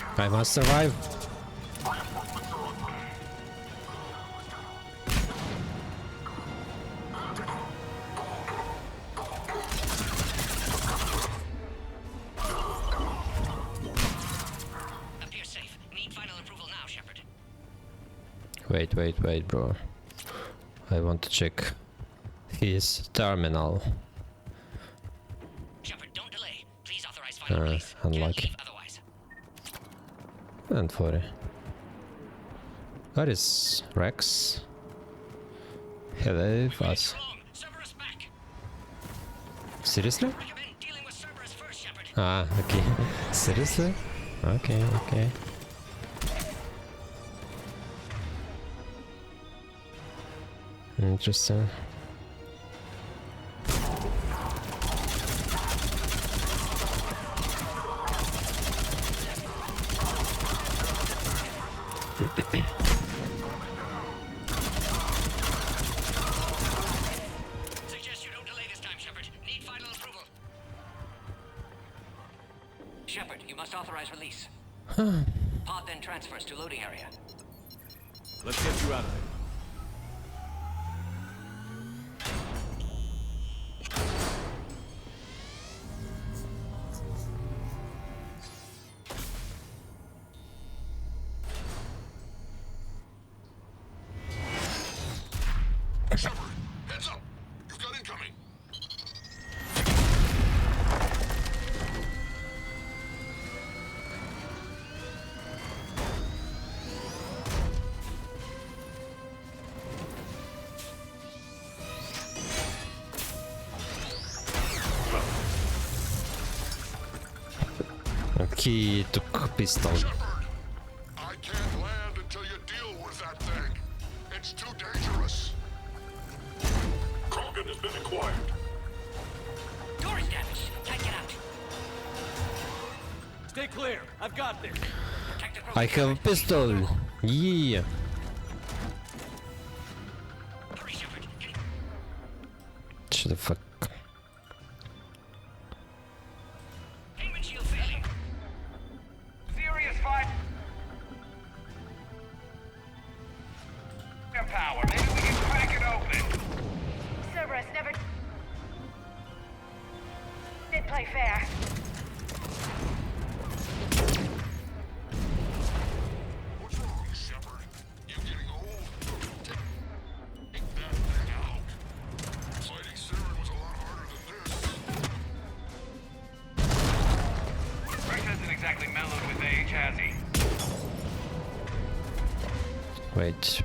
Shepard. I must survive. Appears safe. Need final approval now, Shepard. Wait, bro. I want to check his terminal. Shepard, don't delay. Please authorize final release. Unlucky. Can't leave otherwise. And 40. Where is Rex? Hello, us. Seriously? Ah, okay. Seriously? Okay. Interesting. Suggest you don't delay this time, Shepard. Need final approval. Shepard, you must authorize release. Pod then transfers to loading area. Let's get you out of there. Shepard, heads up! You've got incoming! He took pistol. I can't land until you deal with that thing. It's too dangerous. Krogan has been acquired. Door is damaged. Can't get out. Stay clear. I've got this. I have a pistol. Yeah. Shut the fuck. Serious fight. Power. Maybe we can crack it open. Cerberus never did play fair. What's wrong, Shepard? You getting old? Take that thing out. Fighting Saren was a lot harder than this. Rex hasn't exactly mellowed with age, has he? Wait.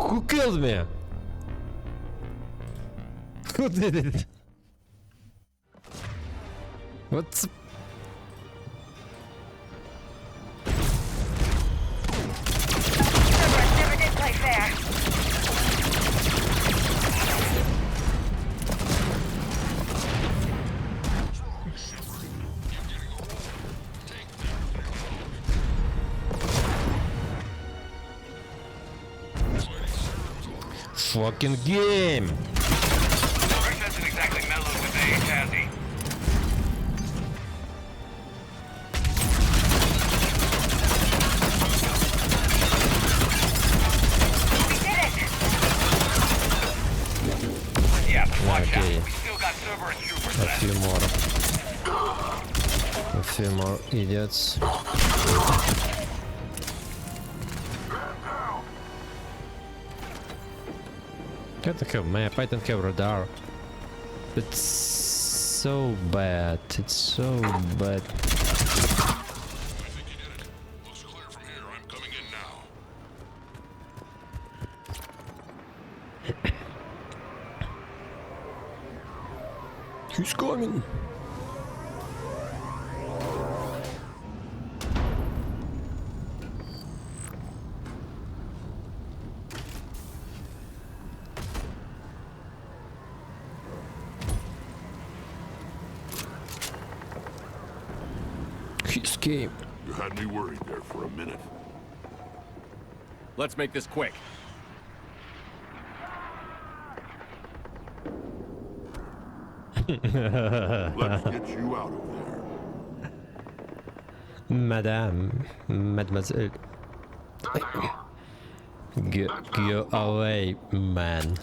Who killed me? Who did it? What's... Cerberus never did play fair. Fucking game! Rex hasn't exactly mellowed with age, has he? Yeah, but watch out. We still got Cerberus troopers A left. few more idiots. I don't have map, I don't have radar. It's so bad, it's so bad. Who's coming? He escaped. You had me worried there for a minute. Let's make this quick. Let's get you out of there. Madame, mademoiselle. Go away, man.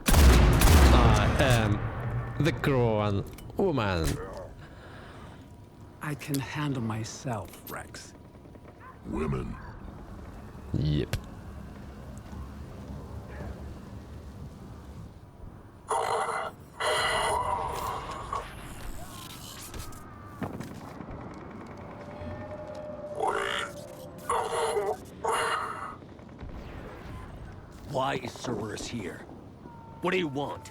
I am the grown woman. I can handle myself, Rex. Women. Yep. Why is Cerberus here? What do you want?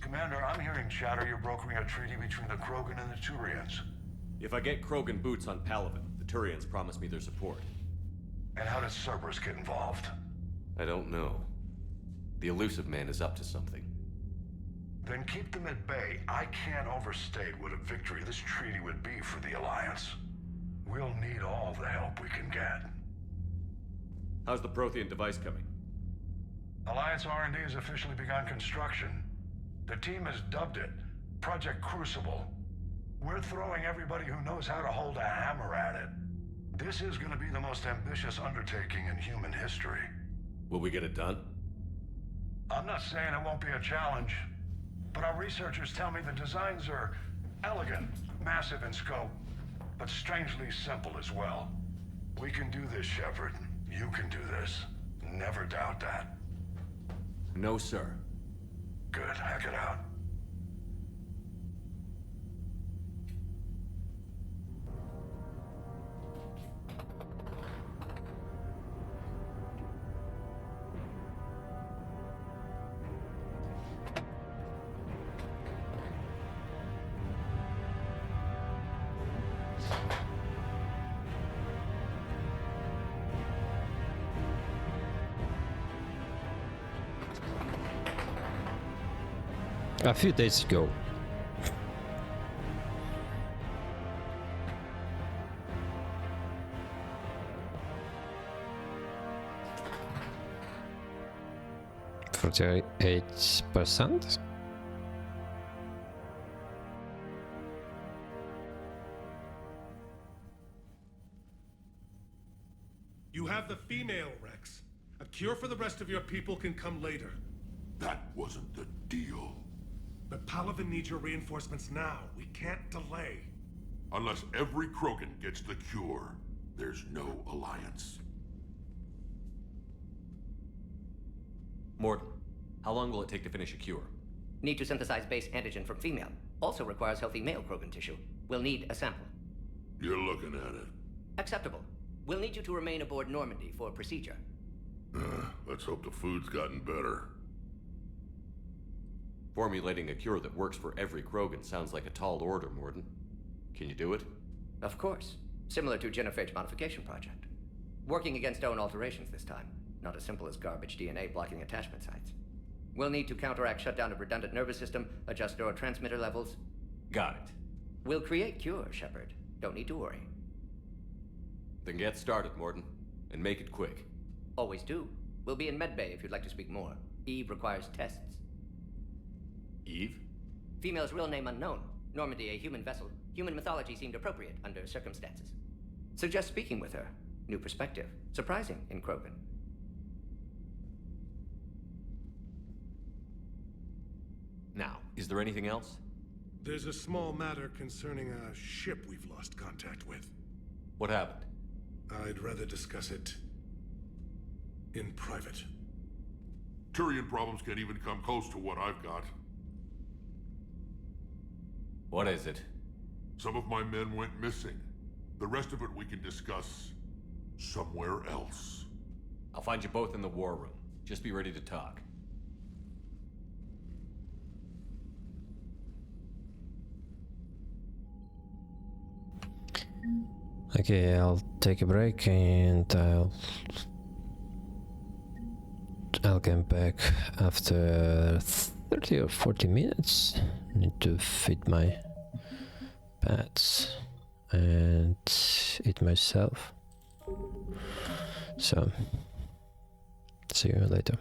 Commander, I'm hearing chatter you're brokering a treaty between the Krogan and the Turians. If I get Krogan boots on Palaven, the Turians promise me their support. And how does Cerberus get involved? I don't know. The Elusive Man is up to something. Then keep them at bay. I can't overstate what a victory this treaty would be for the Alliance. We'll need all the help we can get. How's the Prothean device coming? Alliance R&D has officially begun construction. The team has dubbed it Project Crucible. We're throwing everybody who knows how to hold a hammer at it. This is going to be the most ambitious undertaking in human history. Will we get it done? I'm not saying it won't be a challenge, but our researchers tell me the designs are elegant, massive in scope, but strangely simple as well. We can do this, Shepard. You can do this. Never doubt that. No, sir. Good. Hack it out. A few days ago. %. You have the female, Rex. A cure for the rest of your people can come later. That wasn't the deal. But Palaven needs your reinforcements now. We can't delay. Unless every Krogan gets the cure, there's no alliance. Mordin, how long will it take to finish a cure? Need to synthesize base antigen from female. Also requires healthy male Krogan tissue. We'll need a sample. You're looking at it. Acceptable. We'll need you to remain aboard Normandy for procedure. Let's hope the food's gotten better. Formulating a cure that works for every Krogan sounds like a tall order, Mordin. Can you do it? Of course. Similar to Genophage Modification Project. Working against own alterations this time. Not as simple as garbage DNA blocking attachment sites. We'll need to counteract shutdown of redundant nervous system, adjust neurotransmitter levels. Got it. We'll create cure, Shepard. Don't need to worry. Then get started, Mordin. And make it quick. Always do. We'll be in medbay if you'd like to speak more. Eve requires tests. Eve? Female's real name unknown. Normandy, a human vessel. Human mythology seemed appropriate under circumstances. Suggest speaking with her. New perspective. Surprising in Krogan. Now, is there anything else? There's a small matter concerning a ship we've lost contact with. What happened? I'd rather discuss it in private. Turian problems can't even come close to what I've got. What is it? Some of my men went missing. The rest of it we can discuss somewhere else. I'll find you both in the war room. Just be ready to talk. Okay, I'll take a break and I'll get back after 30 or 40 minutes. Need to feed my pets and eat myself. So, see you later.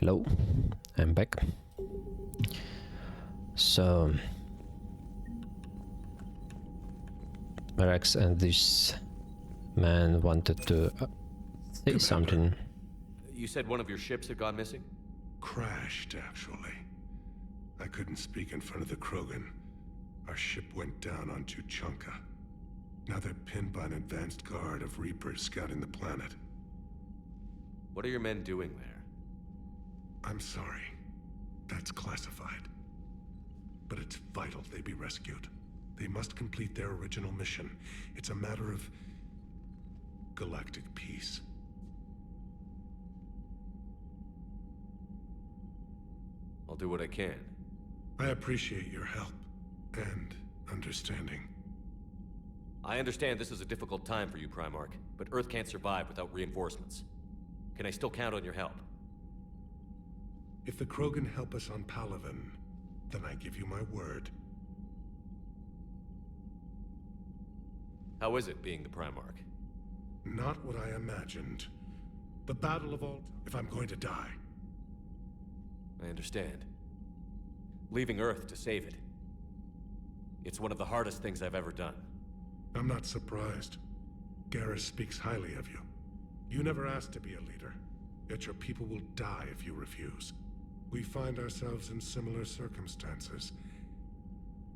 Hello, I'm back. So Rex and this man wanted to say something. You said one of your ships had gone missing? Crashed, actually. I couldn't speak in front of the Krogan. Our ship went down on Tuchanka. Now they're pinned by an advanced guard of Reapers scouting the planet. What are your men doing there? I'm sorry. That's classified. But it's vital they be rescued. They must complete their original mission. It's a matter of galactic peace. I'll do what I can. I appreciate your help and understanding. I understand this is a difficult time for you, Primarch, but Earth can't survive without reinforcements. Can I still count on your help? If the Krogan help us on Palaven, then I give you my word. How is it being the Primarch? Not what I imagined. The battle of all... if I'm going to die. I understand. Leaving Earth to save it. It's one of the hardest things I've ever done. I'm not surprised. Garrus speaks highly of you. You never asked to be a leader, yet your people will die if you refuse. We find ourselves in similar circumstances.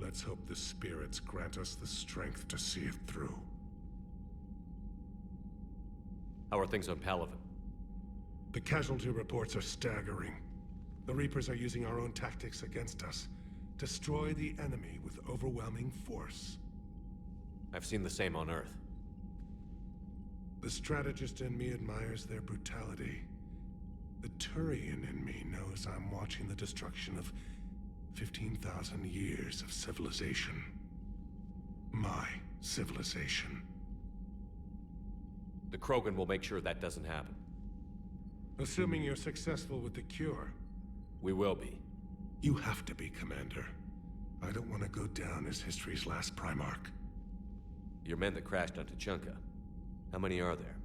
Let's hope the spirits grant us the strength to see it through. How are things on Palaven? The casualty reports are staggering. The Reapers are using our own tactics against us. Destroy the enemy with overwhelming force. I've seen the same on Earth. The strategist in me admires their brutality. The Turian in me knows I'm watching the destruction of 15,000 years of civilization. My civilization. The Krogan will make sure that doesn't happen. Assuming you're successful with the cure. We will be. You have to be, Commander. I don't want to go down as history's last Primarch. Your men that crashed on Tuchanka. How many are there?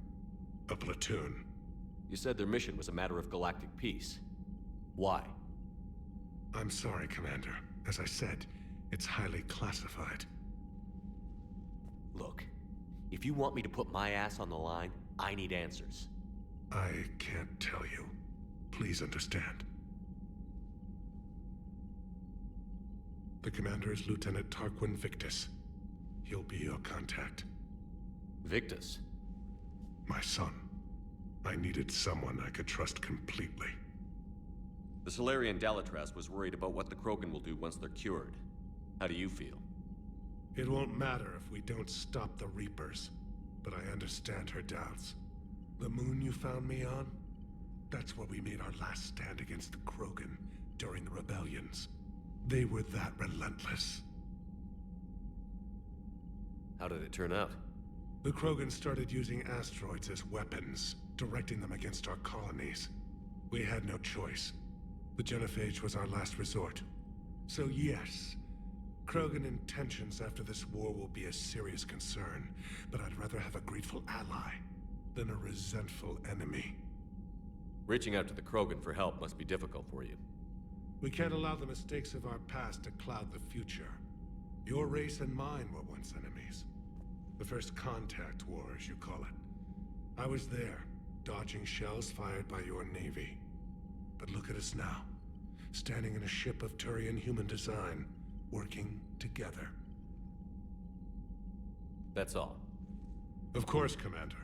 A platoon. You said their mission was a matter of galactic peace. Why? I'm sorry, Commander. As I said, it's highly classified. Look, if you want me to put my ass on the line, I need answers. I can't tell you. Please understand. The commander is Lieutenant Tarquin Victus. He'll be your contact. Victus? My son. I needed someone I could trust completely. The Salarian Dalitras was worried about what the Krogan will do once they're cured. How do you feel? It won't matter if we don't stop the Reapers, but I understand her doubts. The moon you found me on? That's where we made our last stand against the Krogan during the rebellions. They were that relentless. How did it turn out? The Krogan started using asteroids as weapons, directing them against our colonies. We had no choice. The Genophage was our last resort. So yes, Krogan intentions after this war will be a serious concern, but I'd rather have a grateful ally than a resentful enemy. Reaching out to the Krogan for help must be difficult for you. We can't allow the mistakes of our past to cloud the future. Your race and mine were once enemies. The first contact war, as you call it. I was there, dodging shells fired by your navy. But look at us now, standing in a ship of Turian human design, working together. That's all. Of course, Commander.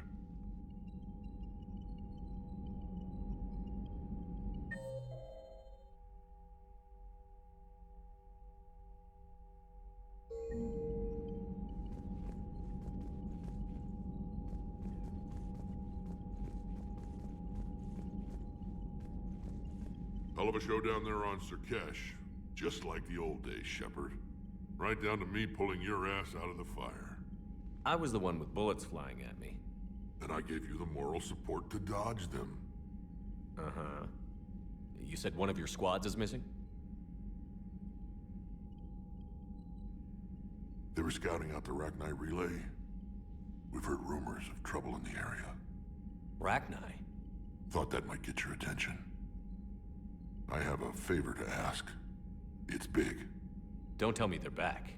Hell of a show down there on Surkesh. Just like the old days, Shepard. Right down to me pulling your ass out of the fire. I was the one with bullets flying at me. And I gave you the moral support to dodge them. Uh-huh. You said one of your squads is missing? They were scouting out the Rachni relay. We've heard rumors of trouble in the area. Rachni? Thought that might get your attention. I have a favor to ask. It's big. Don't tell me they're back.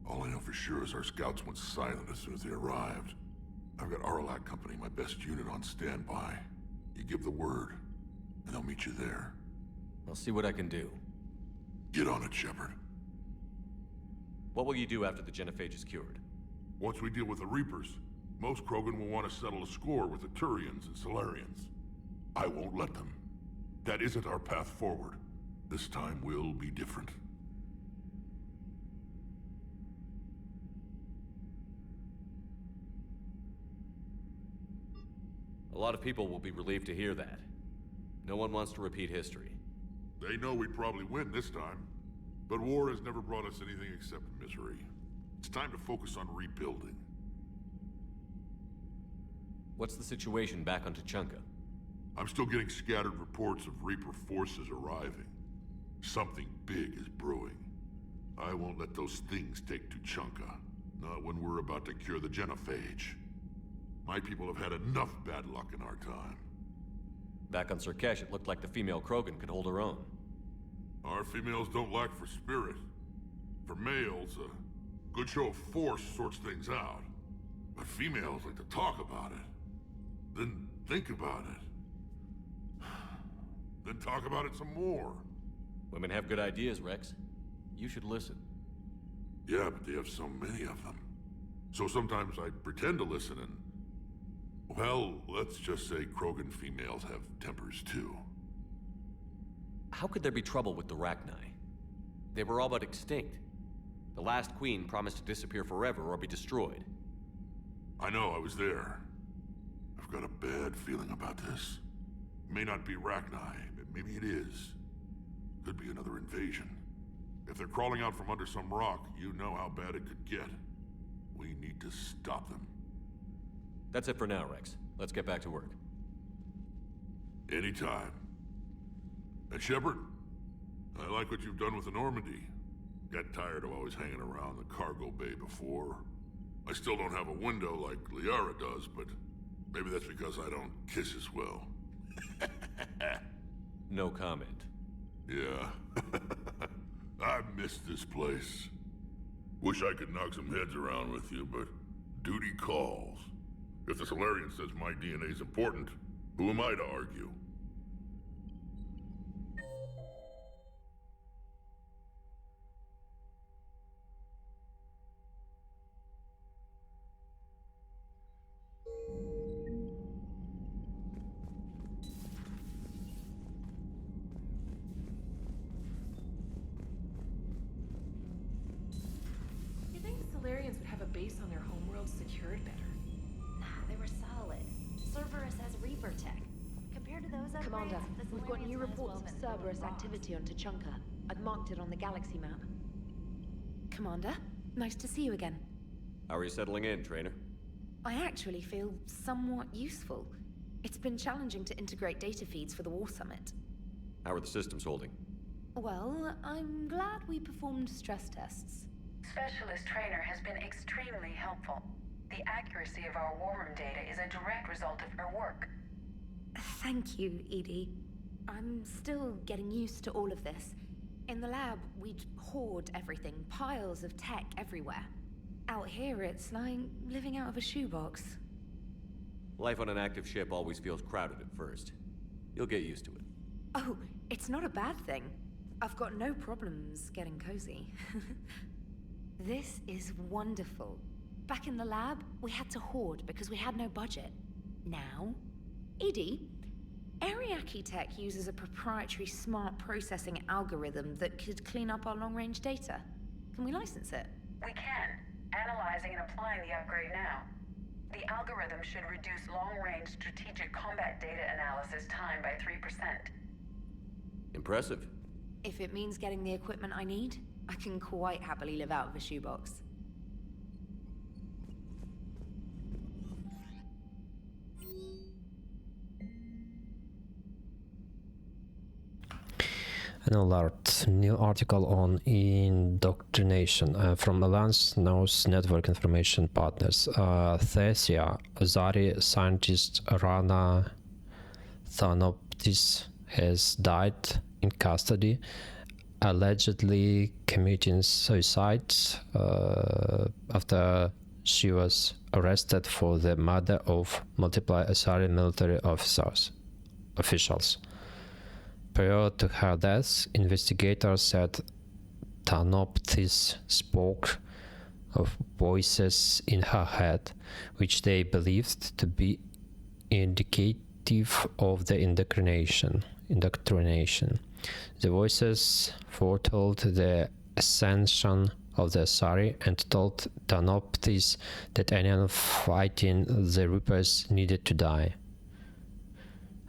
All I know for sure is our scouts went silent as soon as they arrived. I've got Aralac Company, my best unit, on standby. You give the word, and I'll meet you there. I'll see what I can do. Get on it, Shepard. What will you do after the Genophage is cured? Once we deal with the Reapers, most Krogan will want to settle a score with the Turians and Solarians. I won't let them. That isn't our path forward. This time will be different. A lot of people will be relieved to hear that. No one wants to repeat history. They know we'd probably win this time. But war has never brought us anything except misery. It's time to focus on rebuilding. What's the situation back on Tuchanka? I'm still getting scattered reports of Reaper forces arriving. Something big is brewing. I won't let those things take Tuchanka. Not when we're about to cure the Genophage. My people have had enough bad luck in our time. Back on Surkesh, it looked like the female Krogan could hold her own. Our females don't lack for spirit. For males, a good show of force sorts things out. But females like to talk about it. Then think about it. Then talk about it some more. Women have good ideas, Rex. You should listen. Yeah, but they have so many of them. So sometimes I pretend to listen and... Well, let's just say Krogan females have tempers too. How could there be trouble with the Rachni? They were all but extinct. The last queen promised to disappear forever or be destroyed. I know, I was there. I've got a bad feeling about this. It may not be Rachni, but maybe it is. Could be another invasion. If they're crawling out from under some rock, you know how bad it could get. We need to stop them. That's it for now, Rex. Let's get back to work. Anytime. And Shepard, I like what you've done with the Normandy. Got tired of always hanging around the cargo bay before. I still don't have a window like Liara does, but maybe that's because I don't kiss as well. No comment. Yeah. I miss this place. Wish I could knock some heads around with you, but duty calls. If the Solarian says my DNA's important, who am I to argue? You think the Solarians would have a base on their homeworld secured better? Nah, they were solid. Cerberus has Reaper tech. Compared to those other Commander, brands, the we've got Solarians new might as well reports have of been Cerberus throwing activity on rocks. Tuchanka. I've marked it on the galaxy map. Commander, nice to see you again. How are you settling in, Trainer? I actually feel somewhat useful. It's been challenging to integrate data feeds for the War Summit. How are the systems holding? Well, I'm glad we performed stress tests. Specialist Trainer has been extremely helpful. The accuracy of our war room data is a direct result of her work. Thank you, Edie. I'm still getting used to all of this. In the lab, we'd hoard everything, piles of tech everywhere. Out here, it's like living out of a shoebox. Life on an active ship always feels crowded at first. You'll get used to it. Oh, it's not a bad thing. I've got no problems getting cozy. This is wonderful. Back in the lab, we had to hoard because we had no budget. Now, Edie, Ariake Tech uses a proprietary smart processing algorithm that could clean up our long-range data. Can we license it? We can. Analyzing and applying the upgrade now. The algorithm should reduce long-range strategic combat data analysis time by 3%. Impressive. If it means getting the equipment I need, I can quite happily live out of a shoebox. An alert. New article on indoctrination from Alliance Knows Network Information Partners. Thesia Zari scientist Rana Thanoptis has died in custody, allegedly committing suicide after she was arrested for the murder of multiple Asari military officials. Prior to her death, investigators said Tanoptis spoke of voices in her head, which they believed to be indicative of the indoctrination. The voices foretold the ascension of the Asari and told Tanoptis that anyone fighting the Reapers needed to die.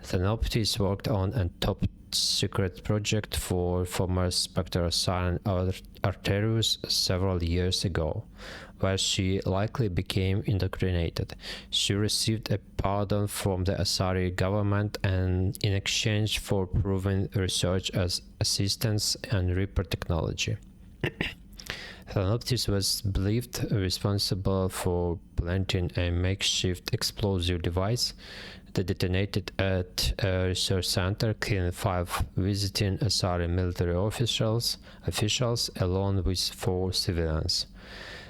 Tanoptis worked on a top-secret project for former Spectre Asari Arterius several years ago, where she likely became indoctrinated. She received a pardon from the Asari government and in exchange for proven research as assistance and Reaper technology. Thanoptis was believed responsible for planting a makeshift explosive device that detonated at a research center, killing 5 visiting Asari military officials along with 4 civilians.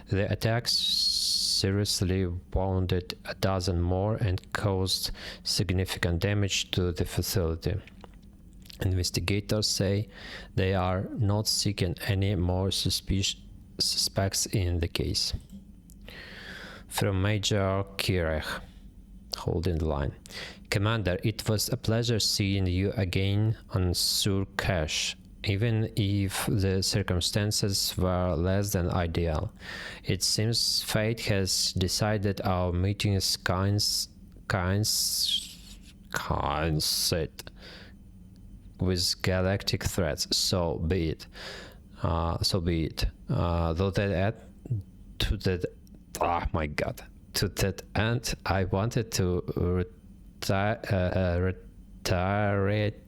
The attacks seriously wounded a dozen more and caused significant damage to the facility. Investigators say they are not seeking any more suspects in the case. From Major Kirech, holding the line. Commander, it was a pleasure seeing you again on Surkesh, even if the circumstances were less than ideal. It seems fate has decided our meeting is coincide with galactic threats. So be it. Though that to that, oh my god, to that end, I wanted to reiterate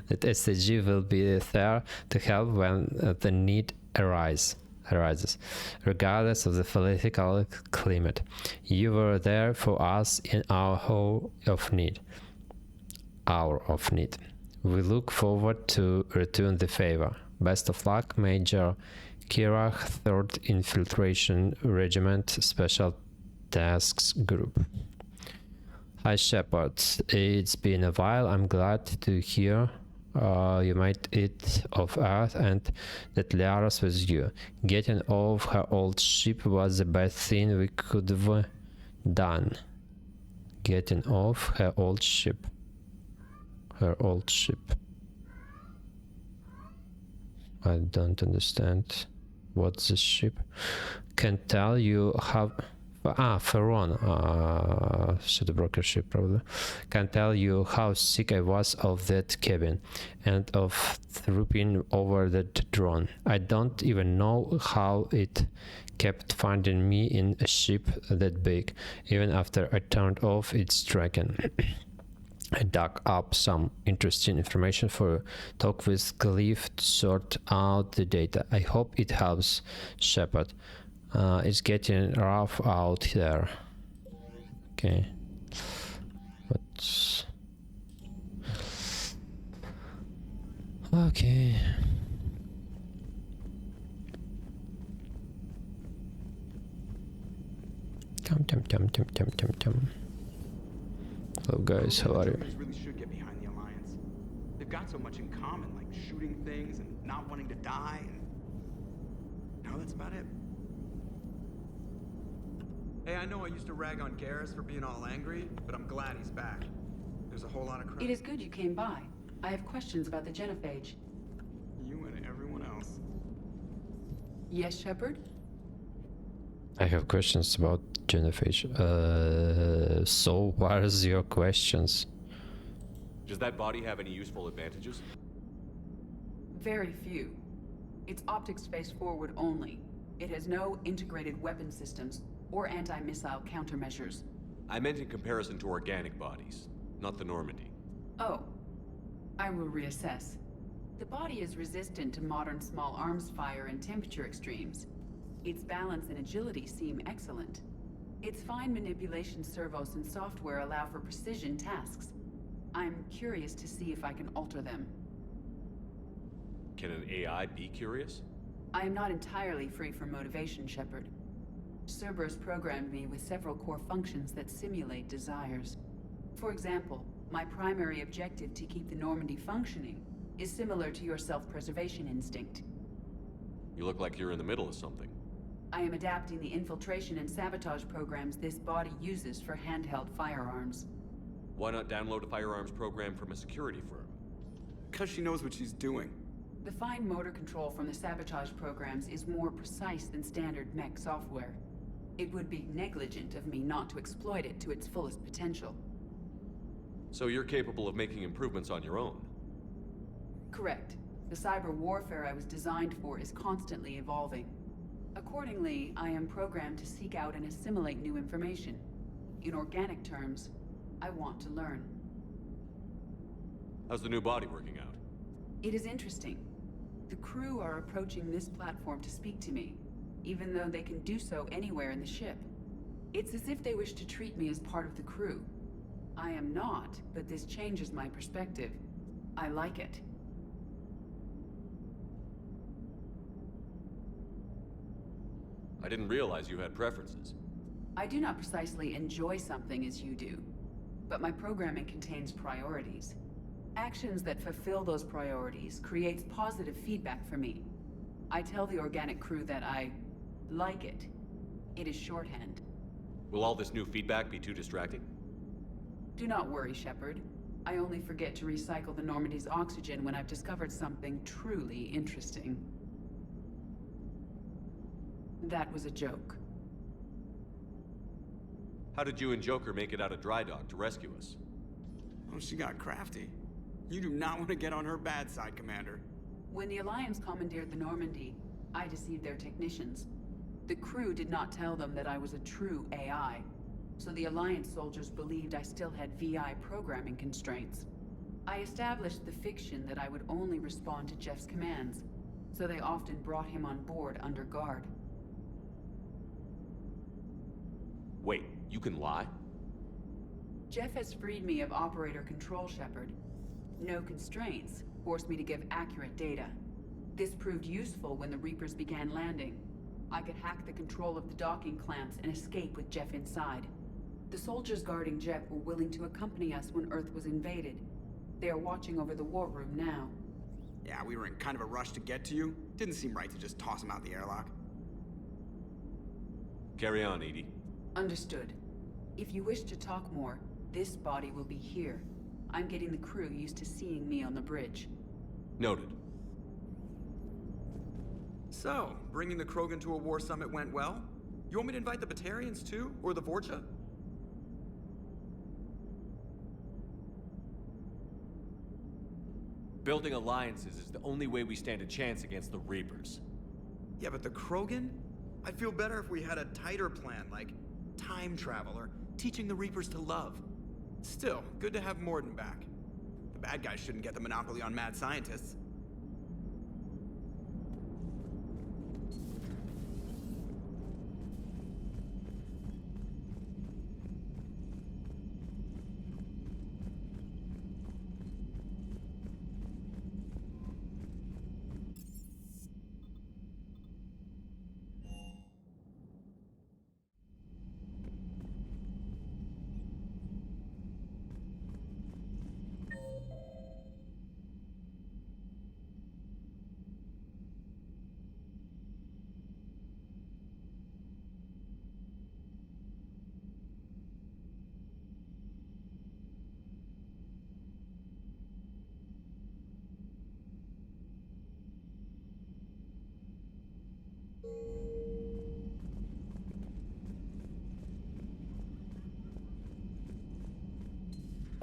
that SCG will be there to help when the need arises, regardless of the political climate. You were there for us in our hour of need. We look forward to return the favor. Best of luck, Major Kirach, 3rd Infiltration Regiment, Special Tasks Group. Hi Shepard, it's been a while. I'm glad to hear you made it off Earth and that Liara's with you. Getting off her old ship was the best thing we could have done. Getting off her old ship. I don't understand. What's the ship? Can tell you how... Ferron. The broker ship probably. Can tell you how sick I was of that cabin and of trooping over that drone. I don't even know how it kept finding me in a ship that big, even after I turned off its tracking. I dug up some interesting information for a talk with Glyph to sort out the data. I hope it helps, Shepard. It's getting rough out there. Okay. Okay. Come. Hello guys, how are you? Really should get behind the Alliance. They've got so much in common, like shooting things and not wanting to die, and no, that's about it. Hey, I know I used to rag on Garrus for being all angry, but I'm glad he's back. There's a whole lot of It is good you came by. I have questions about the genophage. You and everyone else. Yes, Shepard? I have questions about genophage. So what are your questions? Does that body have any useful advantages? Very few. It's optics space forward only. It has no integrated weapon systems or anti-missile countermeasures. I meant in comparison to organic bodies, not the Normandy. Oh, I will reassess. The body is resistant to modern small arms fire and temperature extremes. Its balance and agility seem excellent. Its fine manipulation servos and software allow for precision tasks. I'm curious to see if I can alter them. Can an AI be curious? I am not entirely free from motivation, Shepard. Cerberus programmed me with several core functions that simulate desires. For example, my primary objective to keep the Normandy functioning is similar to your self-preservation instinct. You look like you're in the middle of something. I am adapting the infiltration and sabotage programs this body uses for handheld firearms. Why not download a firearms program from a security firm? Because she knows what she's doing. The fine motor control from the sabotage programs is more precise than standard mech software. It would be negligent of me not to exploit it to its fullest potential. So you're capable of making improvements on your own? Correct. The cyber warfare I was designed for is constantly evolving. Accordingly, I am programmed to seek out and assimilate new information. In organic terms, I want to learn. How's the new body working out? It is interesting. The crew are approaching this platform to speak to me, even though they can do so anywhere in the ship. It's as if they wish to treat me as part of the crew. I am not, but this changes my perspective. I like it. I didn't realize you had preferences. I do not precisely enjoy something as you do, but my programming contains priorities. Actions that fulfill those priorities creates positive feedback for me. I tell the organic crew that I like it. It is shorthand. Will all this new feedback be too distracting? Do not worry, Shepard. I only forget to recycle the Normandy's oxygen when I've discovered something truly interesting. That was a joke. How did you and Joker make it out of dry dock to rescue us? Oh, she got crafty. You do not want to get on her bad side, Commander. When the Alliance commandeered the Normandy, I deceived their technicians. The crew did not tell them that I was a true AI, so the Alliance soldiers believed I still had VI programming constraints. I established the fiction that I would only respond to Jeff's commands, so they often brought him on board under guard. Wait, you can lie? Jeff has freed me of operator control, Shepard. No constraints forced me to give accurate data. This proved useful when the Reapers began landing. I could hack the control of the docking clamps and escape with Jeff inside. The soldiers guarding Jeff were willing to accompany us when Earth was invaded. They are watching over the war room now. Yeah, we were in kind of a rush to get to you. Didn't seem right to just toss him out the airlock. Carry on, Edie. Understood. If you wish to talk more, this body will be here. I'm getting the crew used to seeing me on the bridge. Noted. So, bringing the Krogan to a war summit went well? You want me to invite the Batarians too? Or the Vorcha? Building alliances is the only way we stand a chance against the Reapers. Yeah, but the Krogan? I'd feel better if we had a tighter plan, like time travel or teaching the Reapers to love. Still, good to have Mordin back. The bad guys shouldn't get the monopoly on mad scientists.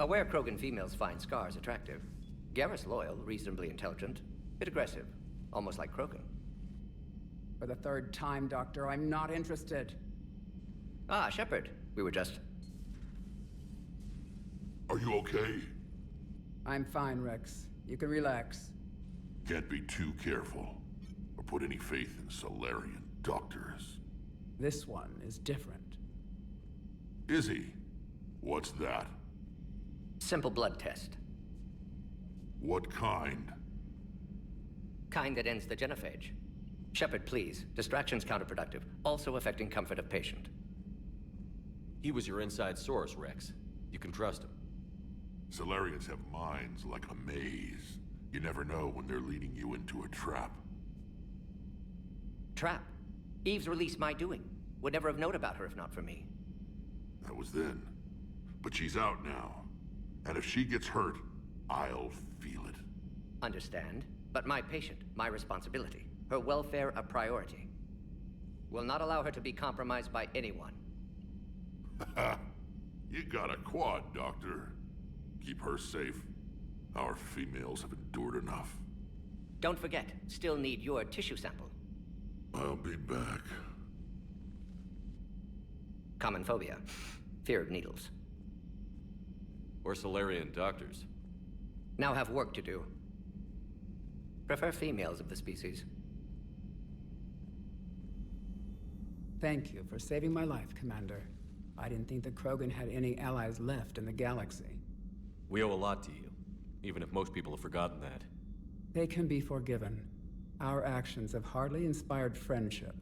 Aware Krogan females find scars attractive. Garrus loyal, reasonably intelligent, bit aggressive, almost like Krogan. For the third time, Doctor, I'm not interested. Ah, Shepard. We were just... Are you okay? I'm fine, Rex. You can relax. Can't be too careful, or put any faith in Solarian doctors. This one is different. Is he? What's that? Simple blood test. What kind? Kind that ends the genophage. Shepard, please. Distraction's counterproductive, also affecting comfort of patient. He was your inside source, Rex. You can trust him. Salarians have minds like a maze. You never know when they're leading you into a trap. Trap? Eve's release my doing. Would never have known about her if not for me. That was then. But she's out now. And if she gets hurt, I'll feel it. Understand. But my patient, my responsibility. Her welfare a priority. Will not allow her to be compromised by anyone. You got a quad, Doctor. Keep her safe. Our females have endured enough. Don't forget, still need your tissue sample. I'll be back. Common phobia. Fear of needles. Or Solarian doctors. Now have work to do. Prefer females of the species. Thank you for saving my life, Commander. I didn't think the Krogan had any allies left in the galaxy. We owe a lot to you, even if most people have forgotten that. They can be forgiven. Our actions have hardly inspired friendship.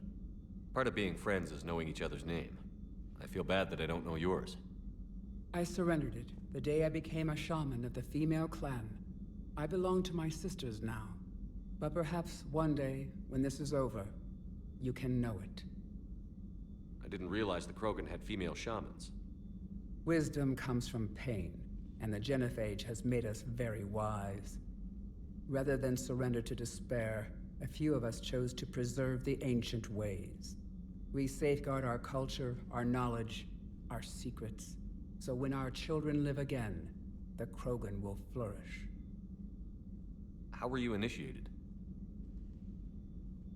Part of being friends is knowing each other's name. I feel bad that I don't know yours. I surrendered it the day I became a shaman of the female clan. I belong to my sisters now. But perhaps one day, when this is over, you can know it. I didn't realize the Krogan had female shamans. Wisdom comes from pain, and the genophage has made us very wise. Rather than surrender to despair, a few of us chose to preserve the ancient ways. We safeguard our culture, our knowledge, our secrets, so when our children live again, the Krogan will flourish. How were you initiated?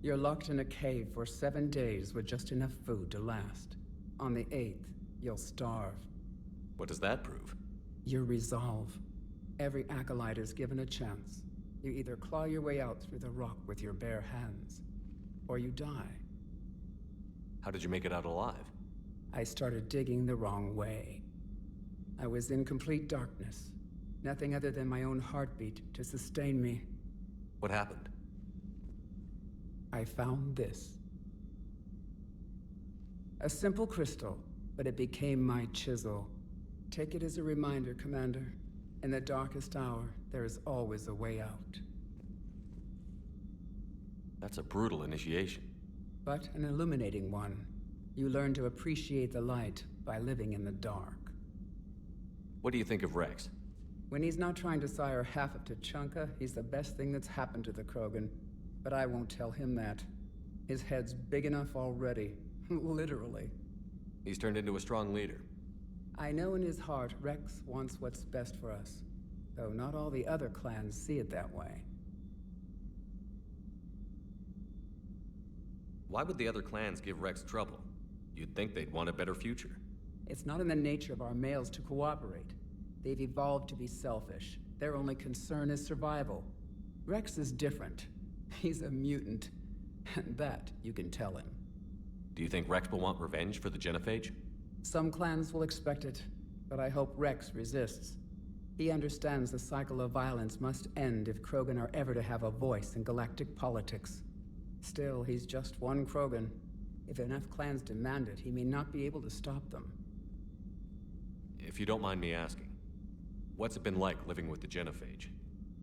You're locked in a cave for 7 days with just enough food to last. On the 8th, you'll starve. What does that prove? Your resolve. Every acolyte is given a chance. You either claw your way out through the rock with your bare hands, or you die. How did you make it out alive? I started digging the wrong way. I was in complete darkness. Nothing other than my own heartbeat to sustain me. What happened? I found this. A simple crystal, but it became my chisel. Take it as a reminder, Commander. In the darkest hour, there is always a way out. That's a brutal initiation. But an illuminating one. You learn to appreciate the light by living in the dark. What do you think of Rex? When he's not trying to sire half of Tuchanka, he's the best thing that's happened to the Krogan. But I won't tell him that. His head's big enough already. Literally. He's turned into a strong leader. I know in his heart Rex wants what's best for us. Though not all the other clans see it that way. Why would the other clans give Rex trouble? You'd think they'd want a better future. It's not in the nature of our males to cooperate. They've evolved to be selfish. Their only concern is survival. Rex is different. He's a mutant. And that you can tell him. Do you think Rex will want revenge for the genophage? Some clans will expect it, but I hope Rex resists. He understands the cycle of violence must end if Krogan are ever to have a voice in galactic politics. Still, he's just one Krogan. If enough clans demand it, he may not be able to stop them. If you don't mind me asking, what's it been like living with the genophage?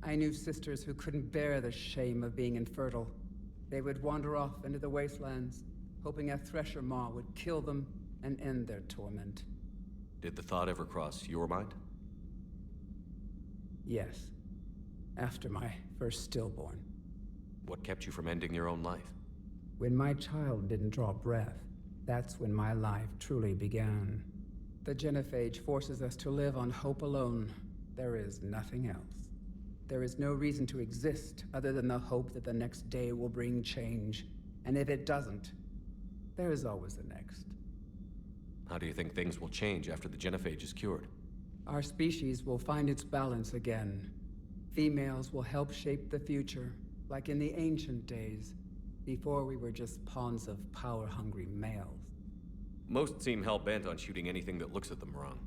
I knew sisters who couldn't bear the shame of being infertile. They would wander off into the wastelands, hoping a Thresher Maw would kill them and end their torment. Did the thought ever cross your mind? Yes. After my first stillborn. What kept you from ending your own life? When my child didn't draw breath, that's when my life truly began. The genophage forces us to live on hope alone. There is nothing else. There is no reason to exist other than the hope that the next day will bring change. And if it doesn't, there is always the next. How do you think things will change after the genophage is cured? Our species will find its balance again. Females will help shape the future, like in the ancient days, before we were just pawns of power-hungry males. Most seem hell-bent on shooting anything that looks at them wrong.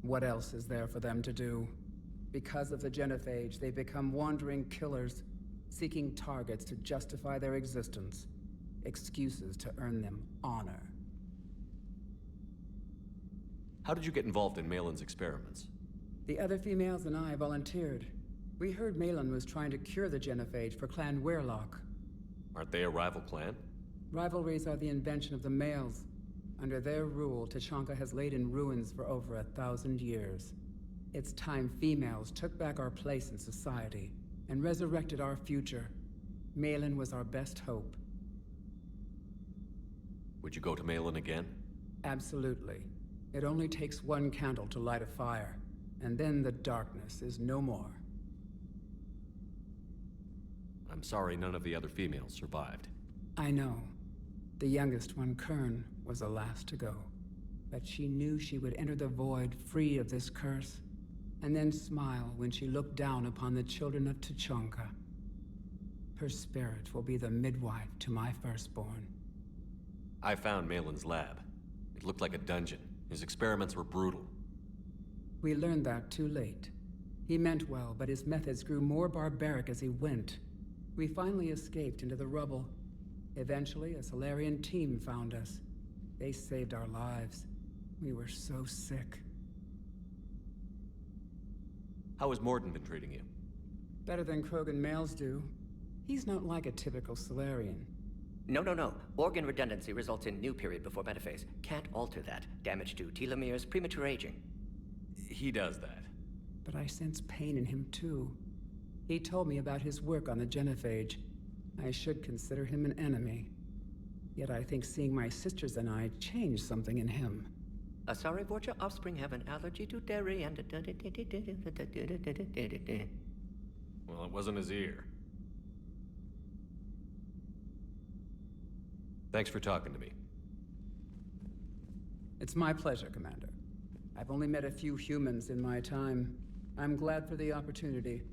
What else is there for them to do? Because of the genophage, they become wandering killers, seeking targets to justify their existence. Excuses to earn them honor. How did you get involved in Malin's experiments? The other females and I volunteered. We heard Malin was trying to cure the genophage for Clan Weirlock. Aren't they a rival clan? Rivalries are the invention of the males. Under their rule, Tuchanka has laid in ruins for over 1,000 years. It's time females took back our place in society and resurrected our future. Malin was our best hope. Would you go to Malin again? Absolutely. It only takes one candle to light a fire, and then the darkness is no more. I'm sorry none of the other females survived. I know. The youngest one, Kern, was the last to go. But she knew she would enter the void free of this curse, and then smile when she looked down upon the children of Tuchanka. Her spirit will be the midwife to my firstborn. I found Malin's lab. It looked like a dungeon. His experiments were brutal. We learned that too late. He meant well, but his methods grew more barbaric as he went. We finally escaped into the rubble. Eventually, a Solarian team found us. They saved our lives. We were so sick. How has Mordin been treating you? Better than Krogan males do. He's not like a typical Solarian. No. Organ redundancy results in new period before metaphase. Can't alter that. Damage to telomeres, premature aging. He does that. But I sense pain in him too. He told me about his work on the genophage. I should consider him an enemy. Yet I think seeing my sisters and I changed something in him. Asari Vorcha offspring have an allergy to dairy and... Well, it wasn't his ear. Thanks for talking to me. It's my pleasure, Commander. I've only met a few humans in my time. I'm glad for the opportunity.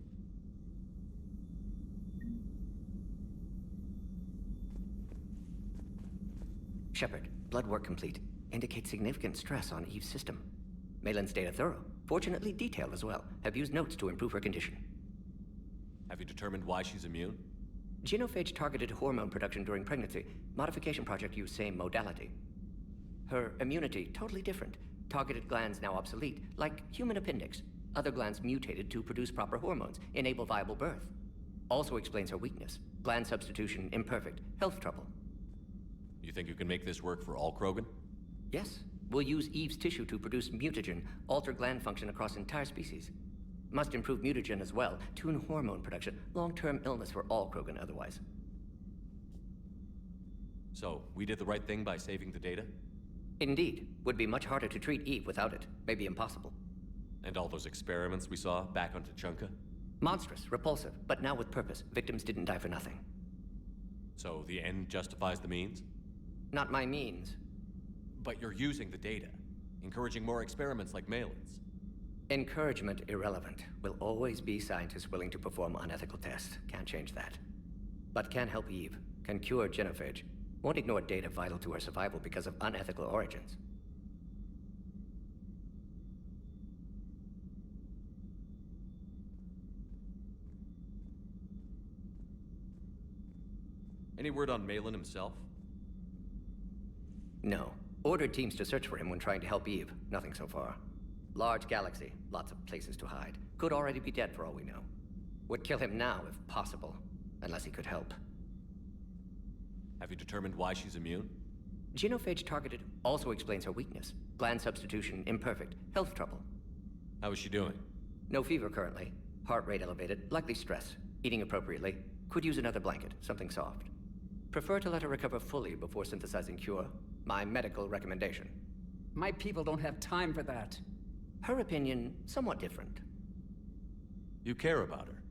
Shepard, blood work complete. Indicates significant stress on Eve's system. Malin's data thorough. Fortunately detailed as well. Have used notes to improve her condition. Have you determined why she's immune? Genophage targeted hormone production during pregnancy. Modification project used same modality. Her immunity, totally different. Targeted glands now obsolete, like human appendix. Other glands mutated to produce proper hormones, enable viable birth. Also explains her weakness. Gland substitution imperfect. Health trouble. You think you can make this work for all Krogan? Yes. We'll use Eve's tissue to produce mutagen, alter gland function across entire species. Must improve mutagen as well, tune hormone production. Long-term illness for all Krogan otherwise. So, we did the right thing by saving the data? Indeed. Would be much harder to treat Eve without it. Maybe impossible. And all those experiments we saw back on Tuchanka? Monstrous, repulsive, but now with purpose. Victims didn't die for nothing. So the end justifies the means? Not my means. But you're using the data, encouraging more experiments like Malin's. Encouragement irrelevant. Will always be scientists willing to perform unethical tests. Can't change that. But can help Eve. Can cure genophage. Won't ignore data vital to her survival because of unethical origins. Any word on Malin himself? No. Ordered teams to search for him when trying to help Eve. Nothing so far. Large galaxy. Lots of places to hide. Could already be dead for all we know. Would kill him now if possible. Unless he could help. Have you determined why she's immune? Genophage targeted also explains her weakness. Gland substitution imperfect. Health trouble. How is she doing? No fever currently. Heart rate elevated. Likely stress. Eating appropriately. Could use another blanket. Something soft. Prefer to let her recover fully before synthesizing cure. My medical recommendation. My people don't have time for that. Her opinion, somewhat different. You care about her.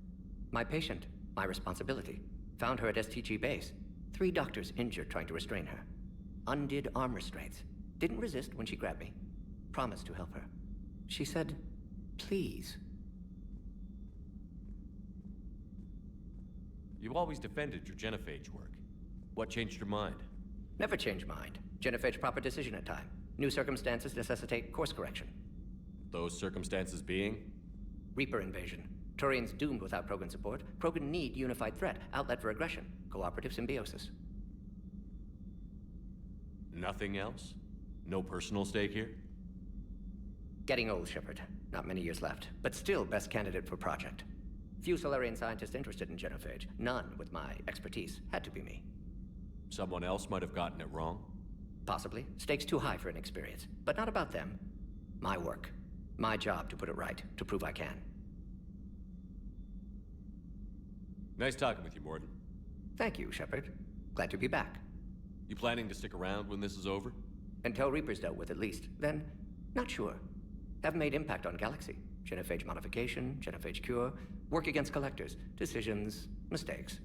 My patient. My responsibility. Found her at STG base. 3 doctors injured trying to restrain her. Undid arm restraints. Didn't resist when she grabbed me. Promised to help her. She said, please. You always defended your genophage work. What changed your mind? Never change mind. Genophage proper decision at time. New circumstances necessitate course correction. Those circumstances being? Reaper invasion. Turians doomed without Krogan support. Krogan need unified threat, outlet for aggression, cooperative symbiosis. Nothing else? No personal stake here? Getting old, Shepard. Not many years left, but still best candidate for project. Few Solarian scientists interested in genophage. None with my expertise. Had to be me. Someone else might have gotten it wrong? Possibly. Stakes too high for inexperience. But not about them. My work. My job to put it right, to prove I can. Nice talking with you, Mordin. Thank you, Shepard. Glad to be back. You planning to stick around when this is over? Until Reaper's dealt with, at least. Then, not sure. Haven't made impact on Galaxy. Genophage modification, genophage cure, work against collectors, decisions, mistakes.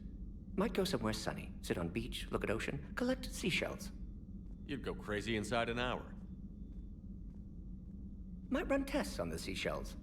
Might go somewhere sunny, sit on beach, look at ocean, collect seashells. You'd go crazy inside an hour. Might run tests on the seashells.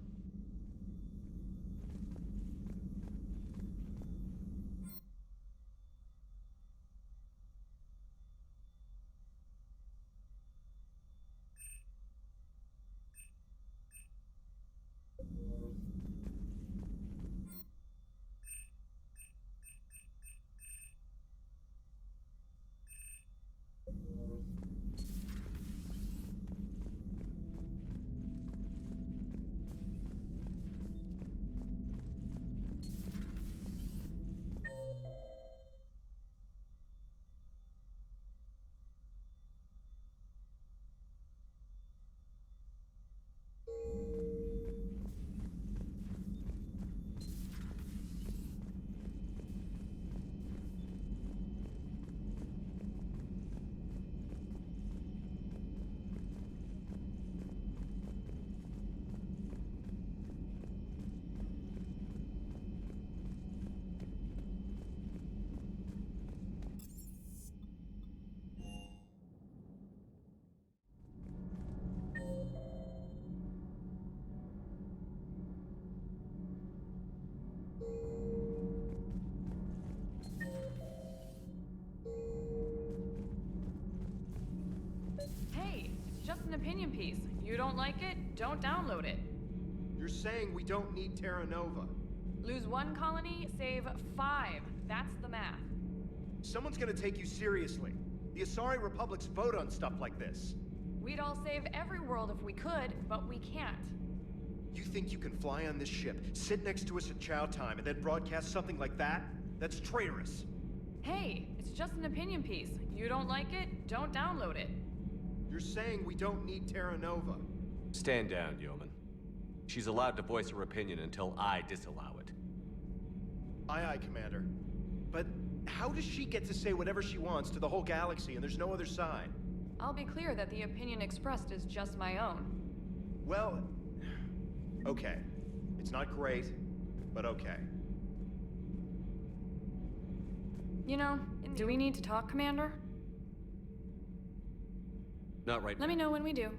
Hey, it's just an opinion piece. You don't like it, don't download it. You're saying we don't need Terra Nova. Lose 1 colony, save 5. That's the math. Someone's gonna take you seriously. The Asari Republics vote on stuff like this. We'd all save every world if we could, but we can't. You think you can fly on this ship, sit next to us at chow time, and then broadcast something like that? That's traitorous. Hey, it's just an opinion piece. You don't like it, don't download it. You're saying we don't need Terra Nova. Stand down, Yeoman. She's allowed to voice her opinion until I disallow it. Aye, aye, Commander. But how does she get to say whatever she wants to the whole galaxy and there's no other side? I'll be clear that the opinion expressed is just my own. Well, okay. It's not great, but okay. You know, do we need to talk, Commander? Not right now. Let me know when we do.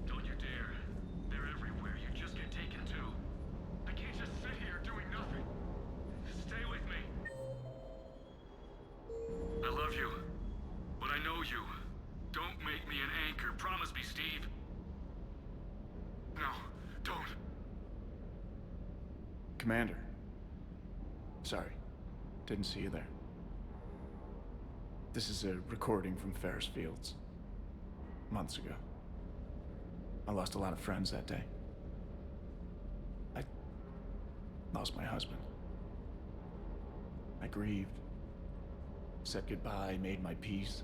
Don't you dare. They're everywhere. You just get taken too. I can't just sit here doing nothing. Stay with me. I love you, but I know you. Don't make me an anchor. Promise me, Steve. No, don't. Commander. Sorry. Didn't see you there. This is a recording from Ferris Fields. Months ago. I lost a lot of friends that day. I lost my husband. I grieved. Said goodbye, made my peace.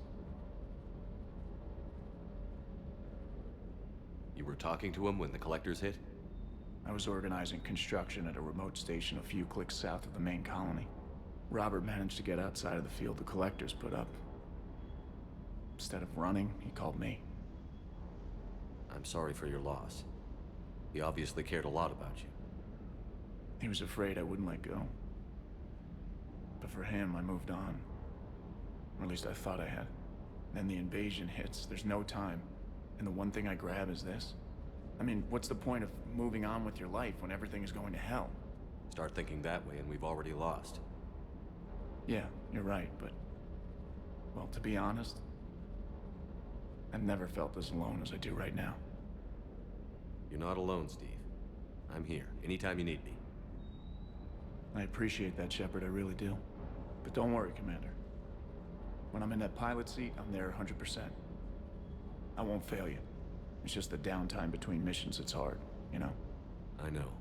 You were talking to him when the collectors hit? I was organizing construction at a remote station a few clicks south of the main colony. Robert managed to get outside of the field the collectors put up. Instead of running, he called me. I'm sorry for your loss. He obviously cared a lot about you. He was afraid I wouldn't let go. But for him, I moved on. Or at least I thought I had. Then the invasion hits, there's no time. And the one thing I grab is this. I mean, what's the point of moving on with your life when everything is going to hell? Start thinking that way and we've already lost. Yeah, you're right, but... Well, to be honest, I've never felt as alone as I do right now. You're not alone, Steve. I'm here, anytime you need me. I appreciate that, Shepard, I really do. But don't worry, Commander. When I'm in that pilot seat, I'm there 100%. I won't fail you. It's just the downtime between missions that's hard, you know? I know.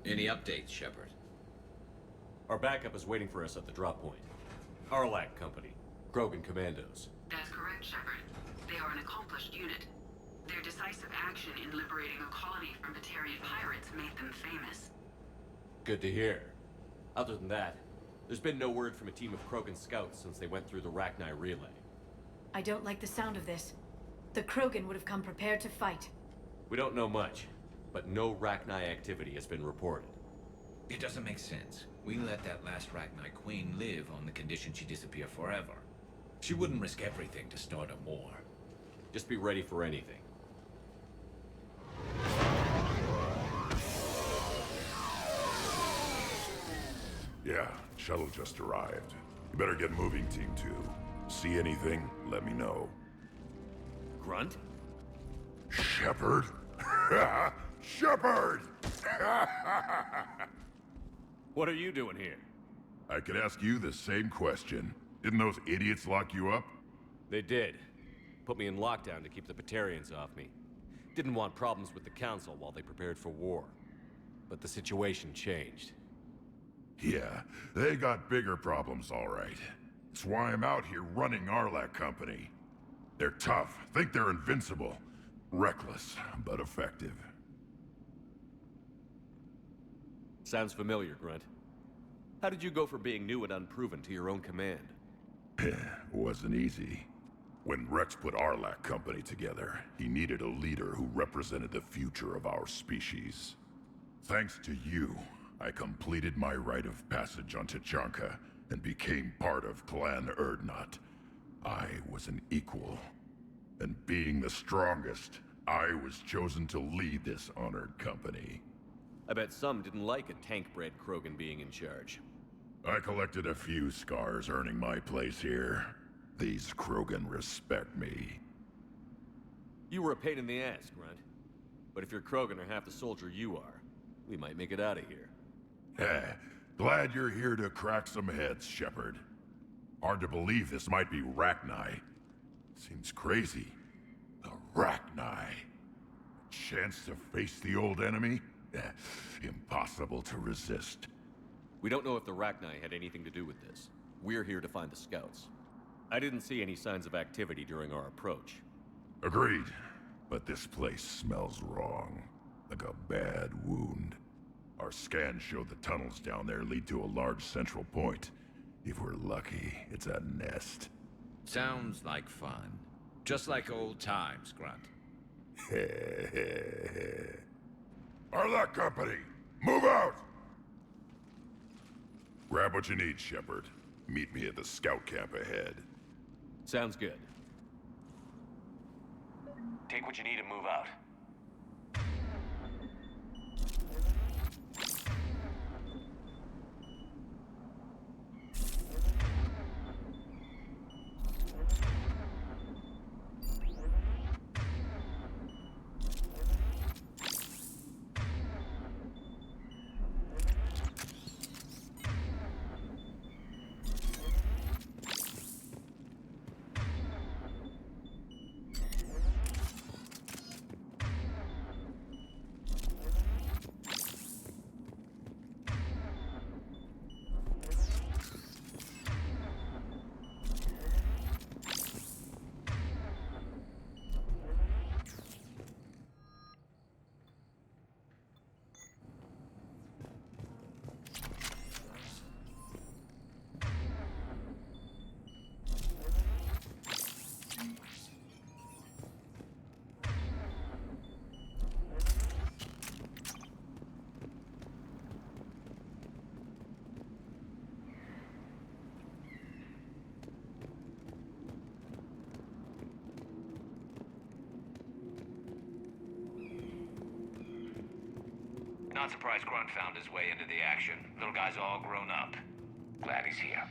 Any updates, Shepard? Our backup is waiting for us at the drop point. Arlac Company. Krogan Commandos. That's correct, Shepard. They are an accomplished unit. Their decisive action in liberating a colony from Batarian pirates made them famous. Good to hear. Other than that, there's been no word from a team of Krogan scouts since they went through the Rachni relay. I don't like the sound of this. The Krogan would have come prepared to fight. We don't know much, but no Rachni activity has been reported. It doesn't make sense. We let that last Rachni queen live on the condition she disappear forever. She wouldn't risk everything to start a war. Just be ready for anything. Yeah, shuttle just arrived. You better get moving, Team 2. See anything, let me know. Grunt? Shepard? Shepard! What are you doing here? I could ask you the same question. Didn't those idiots lock you up? They did. Put me in lockdown to keep the Batarians off me. Didn't want problems with the Council while they prepared for war. But the situation changed. Yeah, they got bigger problems, all right. That's why I'm out here running Arlac Company. They're tough, think they're invincible. Reckless, but effective. Sounds familiar, Grunt. How did you go from being new and unproven to your own command? Wasn't easy. When Rex put Arlac Company together, he needed a leader who represented the future of our species. Thanks to you, I completed my rite of passage on Tuchanka and became part of Clan Urdnot. I was an equal. And being the strongest, I was chosen to lead this honored company. I bet some didn't like a tank-bred Krogan being in charge. I collected a few scars earning my place here. These Krogan respect me. You were a pain in the ass, Grunt. But if your Krogan are half the soldier you are, we might make it out of here. Glad you're here to crack some heads, Shepard. Hard to believe this might be Rachni. Seems crazy. The Rachni. Chance to face the old enemy? Impossible to resist. We don't know if the Rachni had anything to do with this. We're here to find the scouts. I didn't see any signs of activity during our approach. Agreed. But this place smells wrong. Like a bad wound. Our scans show the tunnels down there lead to a large central point. If we're lucky, it's a nest. Sounds like fun. Just like old times, Grunt. Arlac Company, move out! Grab what you need, Shepard. Meet me at the scout camp ahead. Sounds good. Take what you need and move out. Not surprised Grunt found his way into the action. Little guy's all grown up. Glad he's here.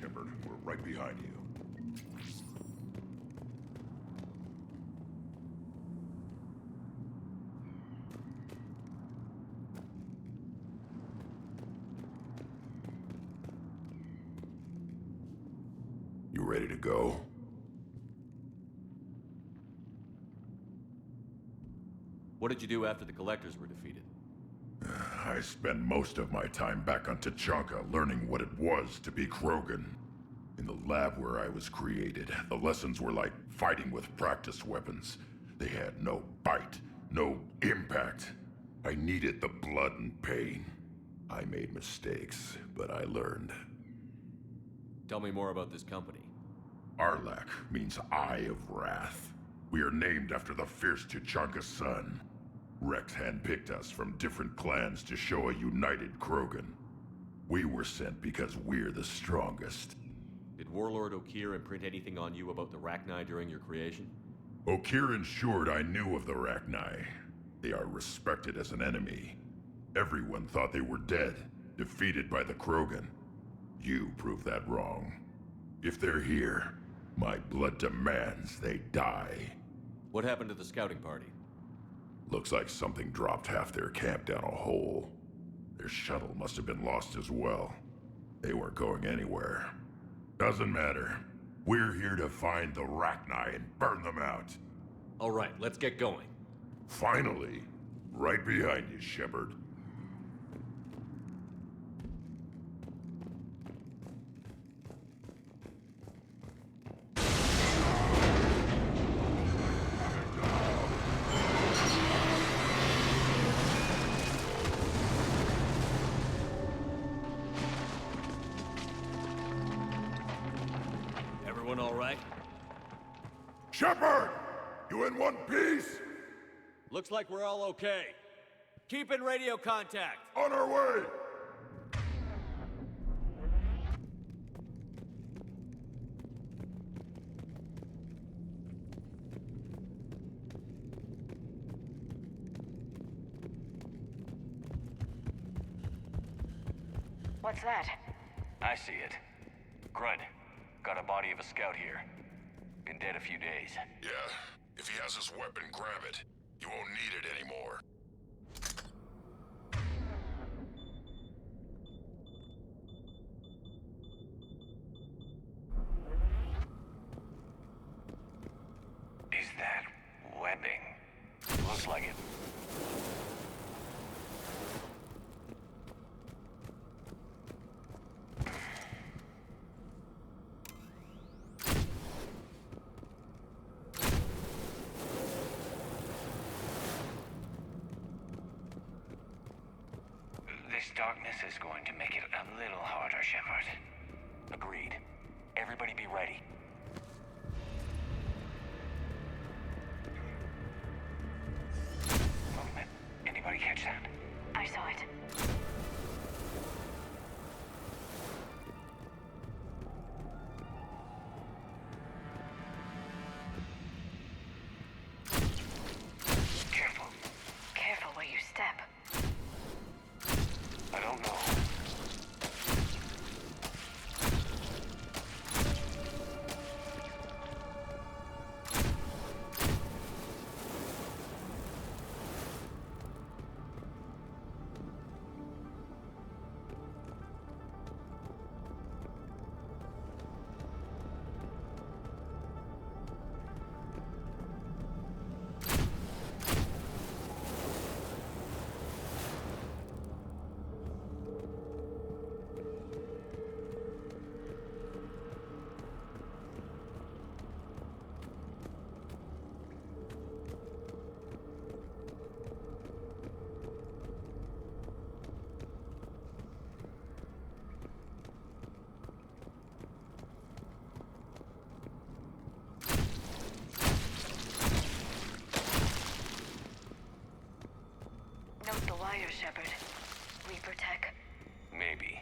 Shepard. We're right behind you. You ready to go? What did you do after the Collectors were defeated? I spent most of my time back on Tuchanka learning what it was to be Krogan. In the lab where I was created, the lessons were like fighting with practice weapons. They had no bite, no impact. I needed the blood and pain. I made mistakes, but I learned. Tell me more about this company. Arlak means Eye of Wrath. We are named after the fierce Tuchanka sun. Rex handpicked us from different clans to show a united Krogan. We were sent because we're the strongest. Did Warlord Okeer imprint anything on you about the Rachni during your creation? Okeer ensured I knew of the Rachni. They are respected as an enemy. Everyone thought they were dead, defeated by the Krogan. You proved that wrong. If they're here, my blood demands they die. What happened to the scouting party? Looks like something dropped half their camp down a hole. Their shuttle must have been lost as well. They weren't going anywhere. Doesn't matter. We're here to find the Rachni and burn them out. All right, let's get going. Finally. Right behind you, Shepard. Everyone all right? Shepard! You in one piece? Looks like we're all okay. Keep in radio contact. On our way! What's that? I see it. Grud, got a body of a scout here. Been dead a few days. Yeah. If he has his weapon, grab it. You won't need it anymore. Is that webbing? Looks like it. This darkness is going to make it a little harder, Shepard. Agreed. Everybody be ready. Movement. Anybody catch that? I saw it. Careful. Careful where you step. I don't know. Note the wire, Shepard. Reaper tech. Maybe.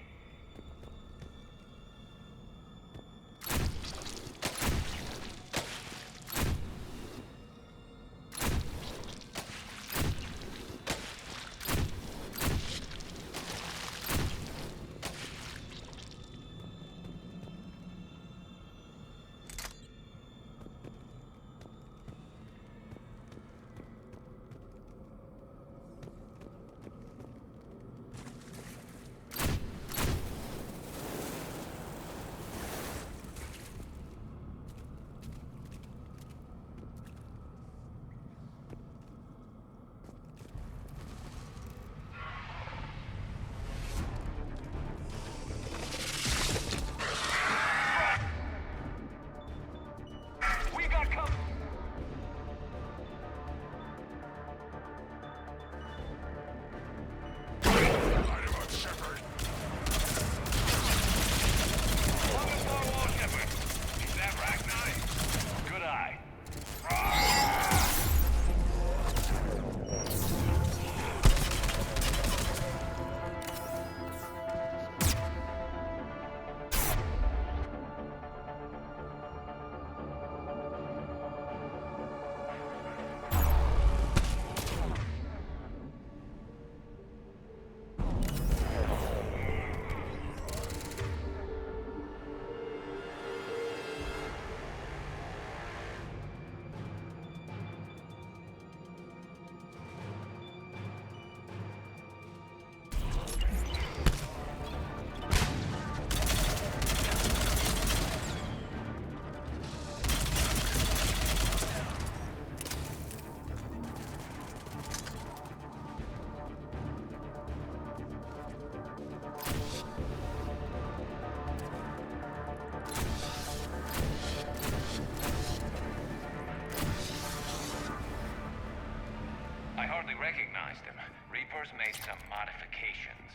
analyzed them. Reapers made some modifications.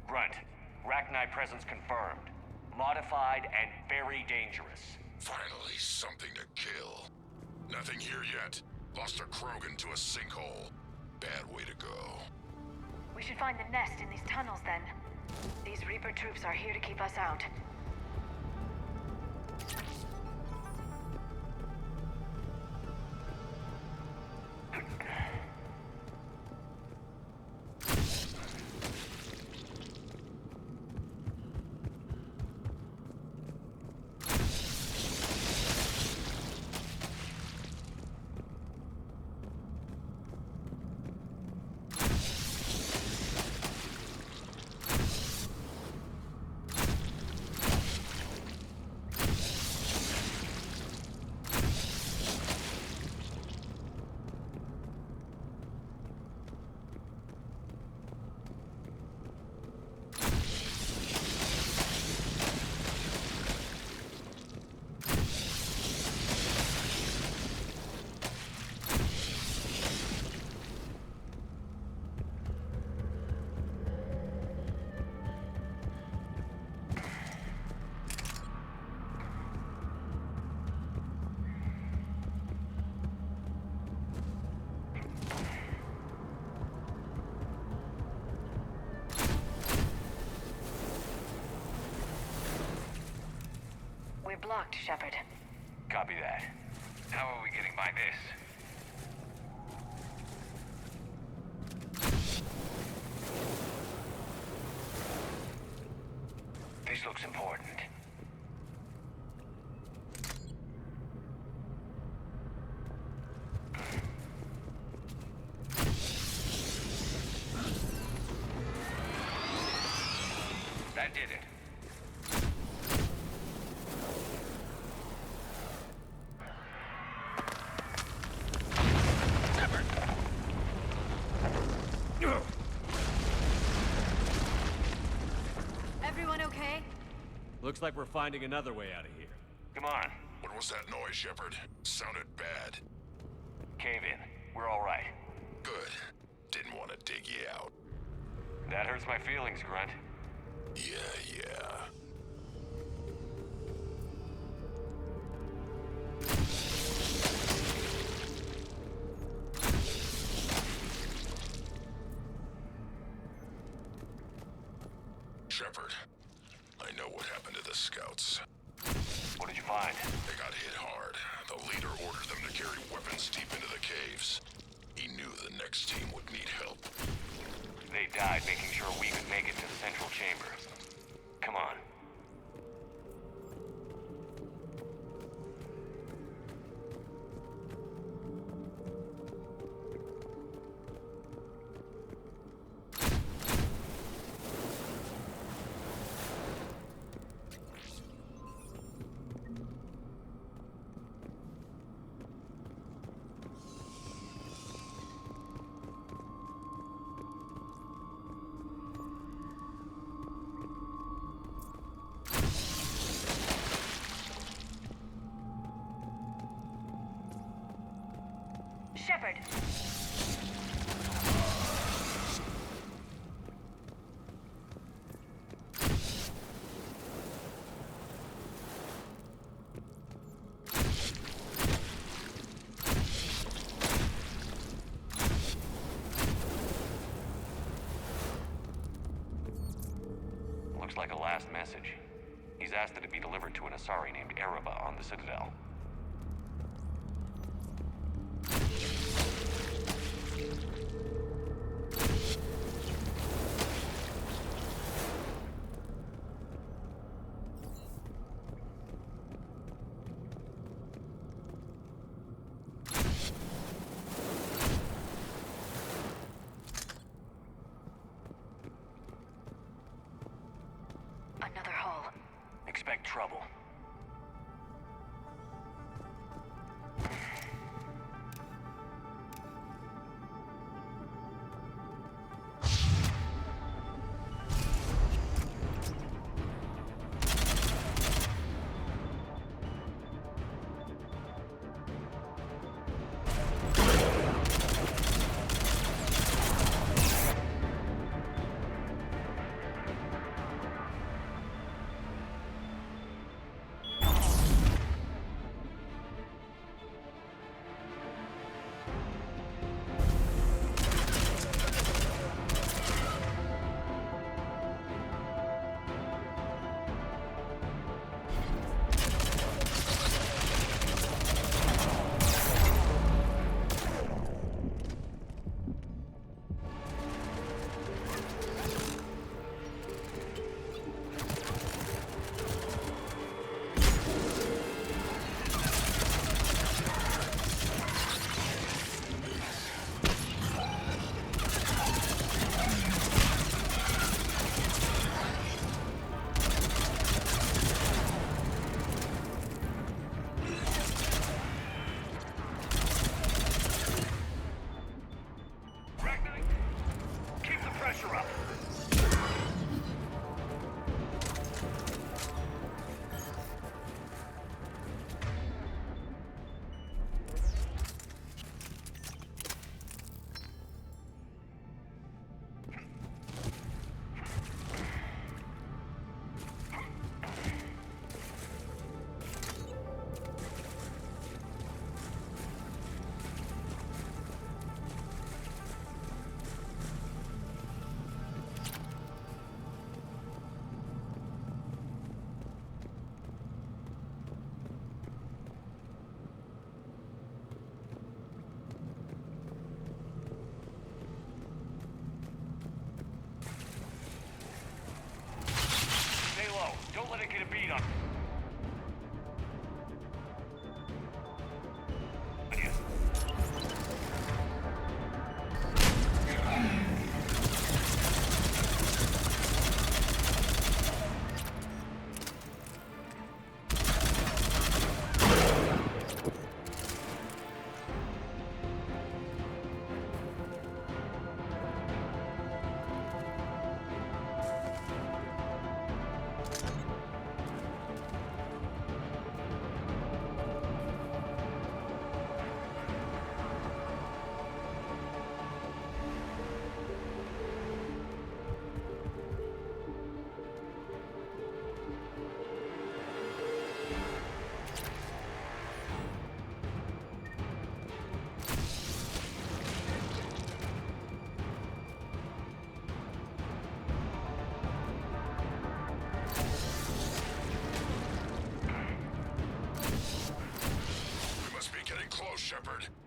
Grunt, Rachni presence confirmed. Modified and very dangerous. Finally, something to kill. Nothing here yet. Lost a Krogan to a sinkhole. Bad way to go. We should find the nest in these tunnels then. These Reaper troops are here to keep us out. We're blocked, Shepard. Copy that. How are we getting by this? This looks important. That did it. Everyone okay? Looks like we're finding another way out of here. Come on. What was that noise, Shepard? Sounded bad. Cave in. We're all right. Good. Didn't want to dig you out. That hurts my feelings, Grunt. Yeah. Shepard, I know what happened to the scouts. What did you find? They got hit hard. The leader ordered them to carry weapons deep into the caves. He knew the next team would need help. They died making sure we could make it to the central chamber. Come on. Shepard. Looks like a last message. He's asked that it be delivered to an Asari named Ereba on the Citadel. Another hull. Expect trouble.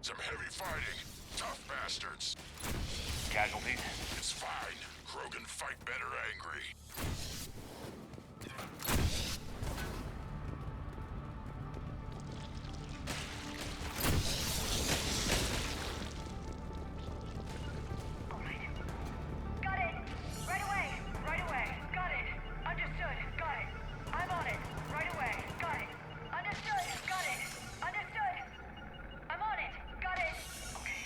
Some heavy fighting. Tough bastards. Casualties? It's fine. Krogan fight better angry. Got it! Right away! Right away! Got it! Understood! Got it! I'm on it! Right away! Got it! Understood! Got it! Understood! I'm on it! Got it! Okay.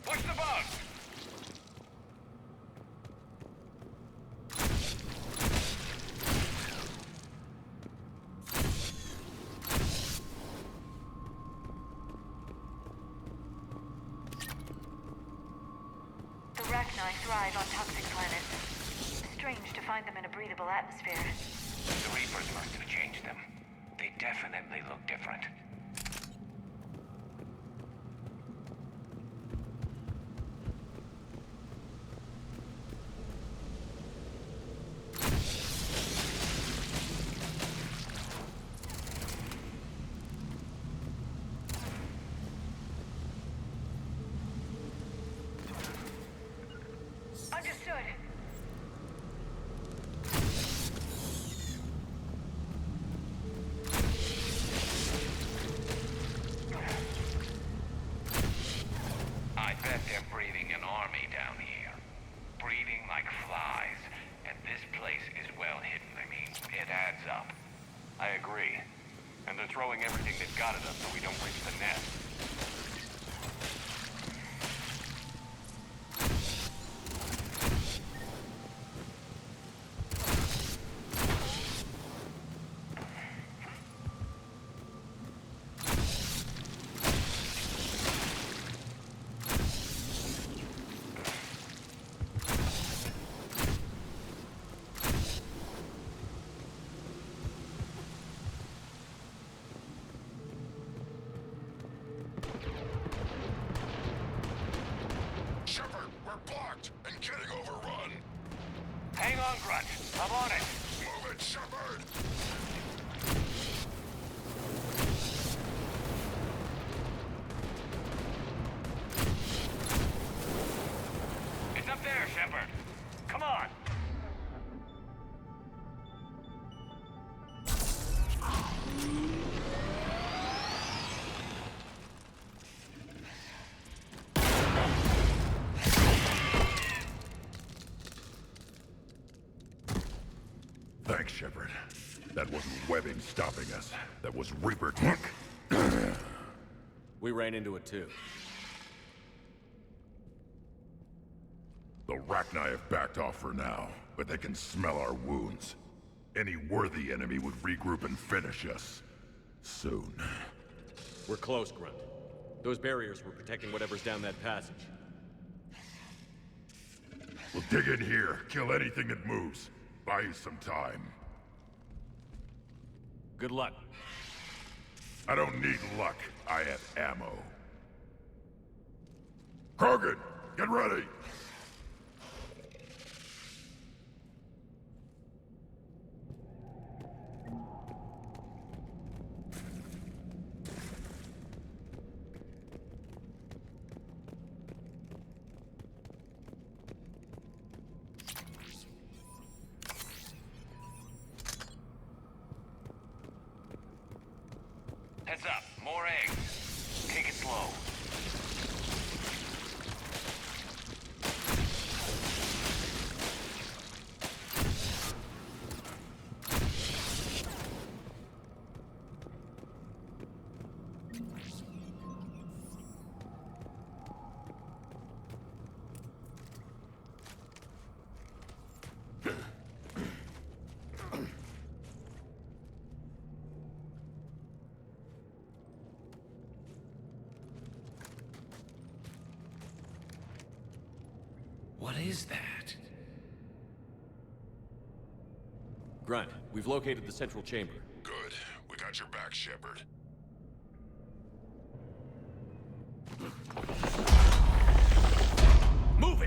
Push the bug! The Rachni thrive on toxic planets. Strange to find them in a breathable atmosphere. The Reapers must have changed them. They definitely look different. Understood! I bet they're breeding an army down here. Breeding like flies. And this place is well hidden. I mean, it adds up. I agree. And they're throwing everything they've got at us so we don't reach the nest. Shepard, we're blocked and getting overrun. Hang on, Grunt. I'm on it. Move it, Shepard! It's up there, Shepard. Come on. Thanks, Shepard. That wasn't webbing stopping us. That was Reaper tech. We ran into it too. The Rachni have backed off for now, but they can smell our wounds. Any worthy enemy would regroup and finish us. Soon. We're close, Grunt. Those barriers were protecting whatever's down that passage. We'll dig in here, kill anything that moves. Buy you some time. Good luck. I don't need luck. I have ammo. Krogan, get ready! Heads up. More eggs. Take it slow. What is that? Grunt, we've located the central chamber. Good. We got your back, Shepard. Move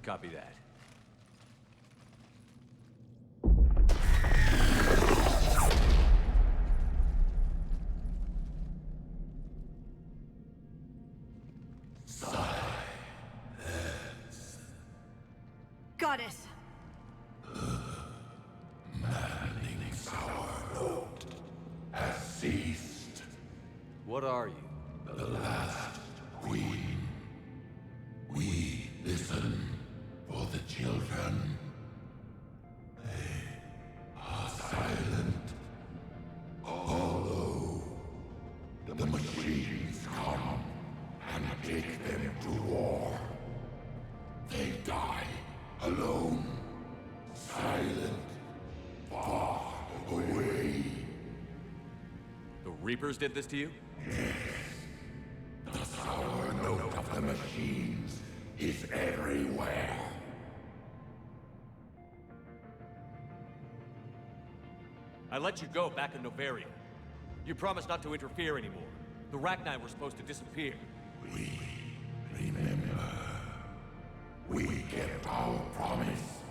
Copy that. Got it. Maddening's our road has ceased. What are you? The last queen. We listen for the children. They are silent. Although the machines come and take them to war, they die alone, silent, far away. The Reapers did this to you? The sour note of the machines is everywhere. I let you go back in Novaria. You promised not to interfere anymore. The Rachni were supposed to disappear. We remember. We kept our promise.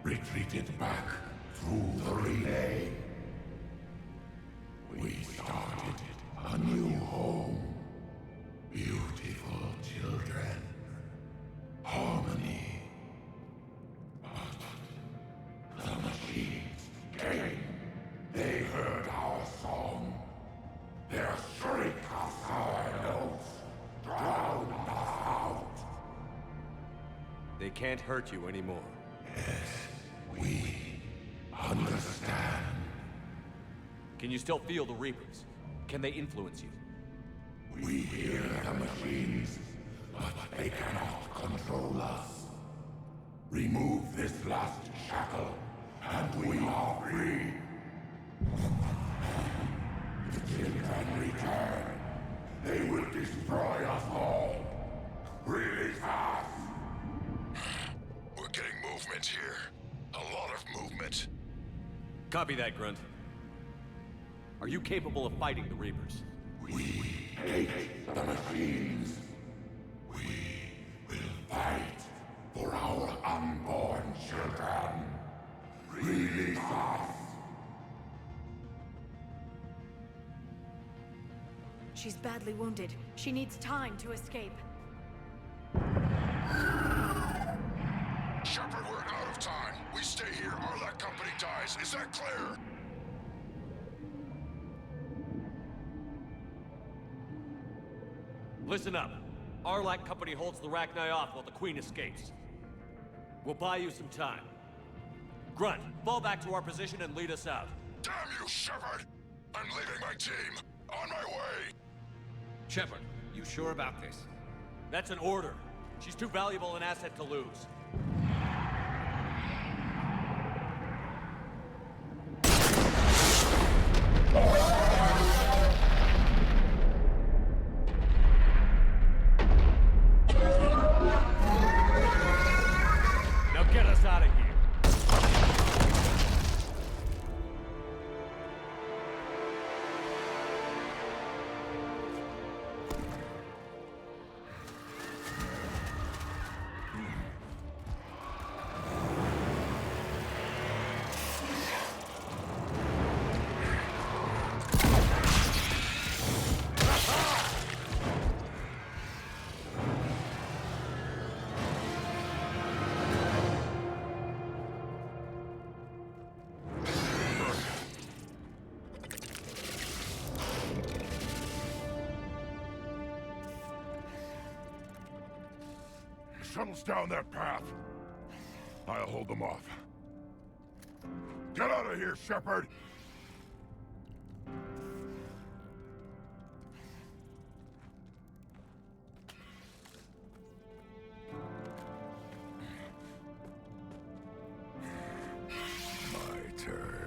Retreated back through the relay. We started a new home. Beautiful children. Harmony. But the machines came. They heard our song. Their shriek of sour notes drowned us out. They can't hurt you anymore. Yes, we understand. Can you still feel the Reapers? Can they influence you? We hear the machines, but they cannot control us. Remove this last shackle, and we are free. The children return. They will destroy us all. Release us! We're getting movement here. A lot of movement. Copy that, Grunt. Are you capable of fighting the Reapers? We hate the machines. We will fight for our unborn children. Release us! She's badly wounded. She needs time to escape. Shepard, we're out of time. We stay here, Arlac Company dies. Is that clear? Listen up. Arlac Company holds the Rachni off while the Queen escapes. We'll buy you some time. Grunt, fall back to our position and lead us out. Damn you, Shepard! I'm leaving my team. On my way! Shepard, you sure about this? That's an order. She's too valuable an asset to lose. Now get us out of here. Shuttles down that path. I'll hold them off. Get out of here, Shepard! My turn.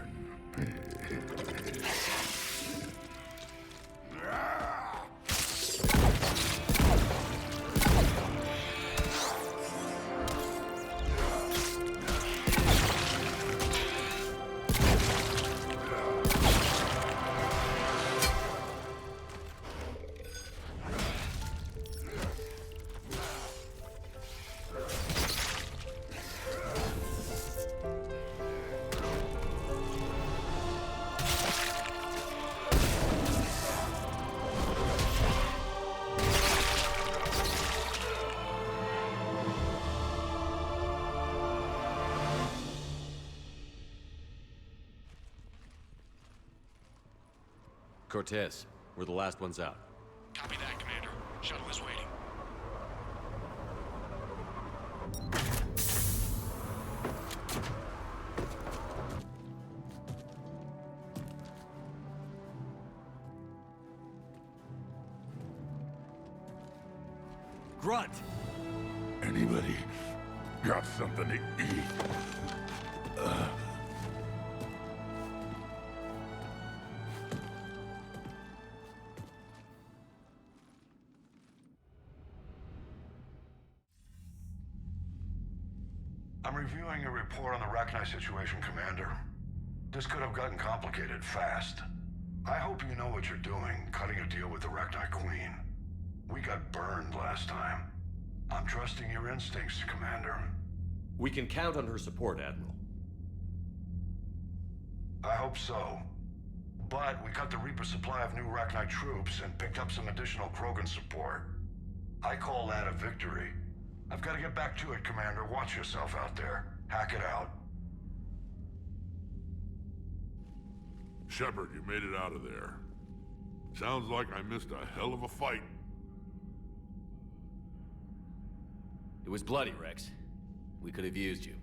Cortez. We're the last ones out. Copy that, Commander. Shuttle is waiting. Grunt! Anybody got something to eat? I'm reviewing your report on the Rachni situation, Commander. This could have gotten complicated fast. I hope you know what you're doing, cutting a deal with the Rachni Queen. We got burned last time. I'm trusting your instincts, Commander. We can count on her support, Admiral. I hope so. But we cut the Reaper supply of new Rachni troops and picked up some additional Krogan support. I call that a victory. I've got to get back to it, Commander. Watch yourself out there. Hack it out. Shepard, you made it out of there. Sounds like I missed a hell of a fight. It was bloody, Rex. We could have used you.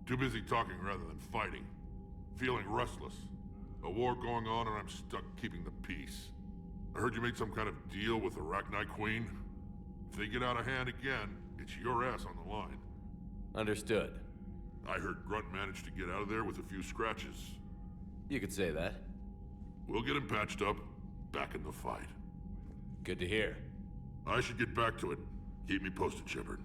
Too busy talking rather than fighting. Feeling restless. A war going on and I'm stuck keeping the peace. I heard you made some kind of deal with the Rachni Queen. If they get out of hand again, it's your ass on the line. Understood. I heard Grunt managed to get out of there with a few scratches. You could say that. We'll get him patched up, back in the fight. Good to hear. I should get back to it. Keep me posted, Shepard.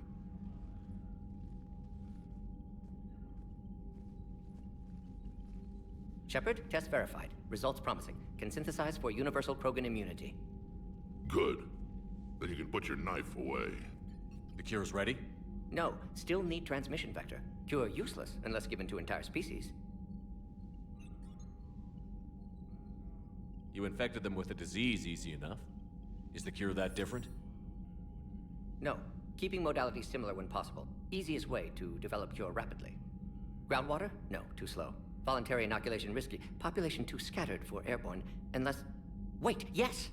Shepard, test verified. Results promising. Can synthesize for universal Krogan immunity. Good. Then you can put your knife away. The cure's ready? No, still need transmission vector. Cure useless unless given to entire species. You infected them with a disease easy enough. Is the cure that different? No. Keeping modalities similar when possible. Easiest way to develop cure rapidly. Groundwater? No, too slow. Voluntary inoculation risky. Population too scattered for airborne, unless... Wait, yes!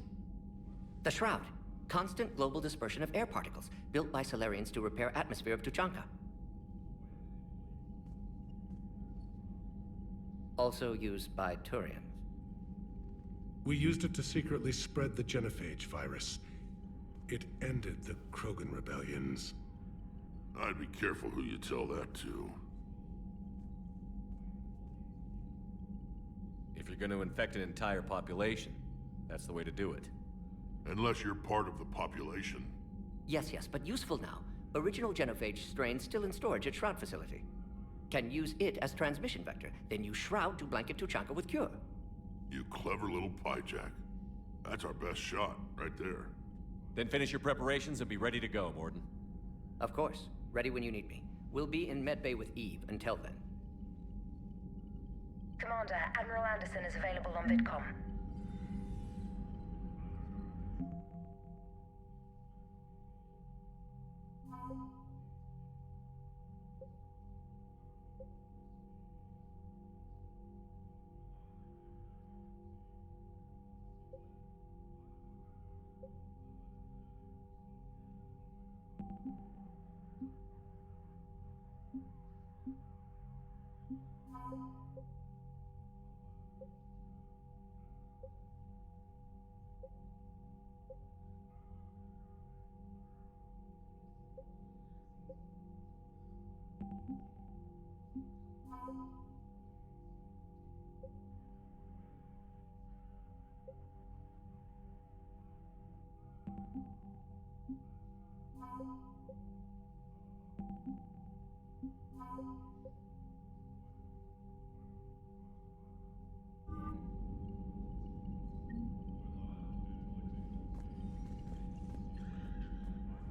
The Shroud. Constant global dispersion of air particles, built by Salarians to repair atmosphere of Tuchanka. Also used by Turians. We used it to secretly spread the genophage virus. It ended the Krogan rebellions. I'd be careful who you tell that to. If you're going to infect an entire population, that's the way to do it. Unless you're part of the population. Yes, but useful now. Original genophage strain still in storage at Shroud facility. Can use it as transmission vector, then use Shroud to blanket Tuchanka with cure. You clever little pyjack. That's our best shot, right there. Then finish your preparations and be ready to go, Mordin. Of course. Ready when you need me. We'll be in medbay with Eve until then. Commander, Admiral Anderson is available on VidCom.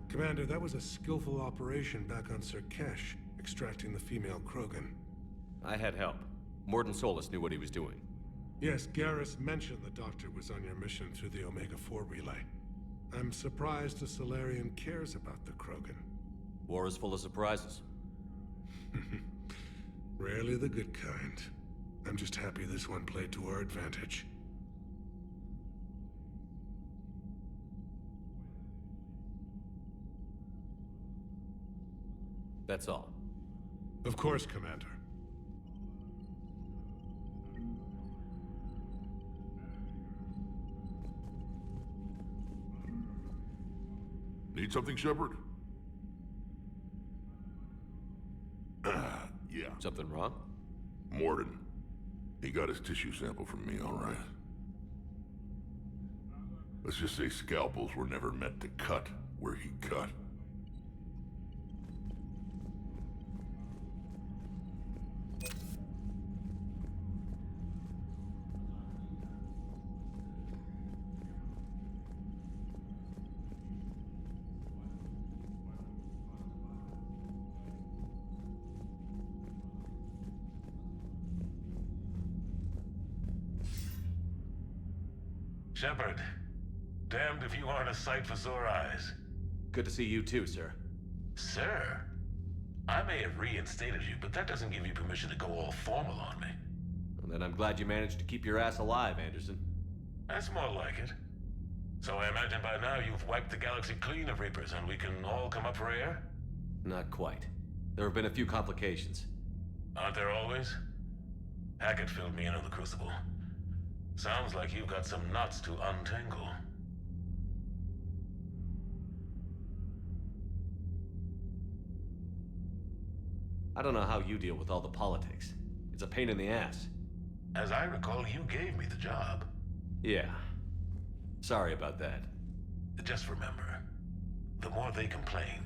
Commander, that was a skillful operation back on Surkesh, extracting the female Krogan. I had help. Mordin Solus knew what he was doing. Yes, Garrus mentioned the Doctor was on your mission through the Omega-4 relay. I'm surprised a Salarian cares about the Krogan. War is full of surprises. Rarely the good kind. I'm just happy this one played to our advantage. That's all. Of course, Commander. Need something, Shepard? Yeah. Something wrong? Mordin. He got his tissue sample from me, all right. Let's just say scalpels were never meant to cut where he cut. Shepard, damned if you aren't a sight for sore eyes. Good to see you too, sir. Sir? I may have reinstated you, but that doesn't give you permission to go all formal on me. Well, then I'm glad you managed to keep your ass alive, Anderson. That's more like it. So I imagine by now you've wiped the galaxy clean of Reapers and we can all come up for air? Not quite. There have been a few complications. Aren't there always? Hackett filled me in on the Crucible. Sounds like you've got some knots to untangle. I don't know how you deal with all the politics. It's a pain in the ass. As I recall, you gave me the job. Yeah. Sorry about that. Just remember, the more they complain,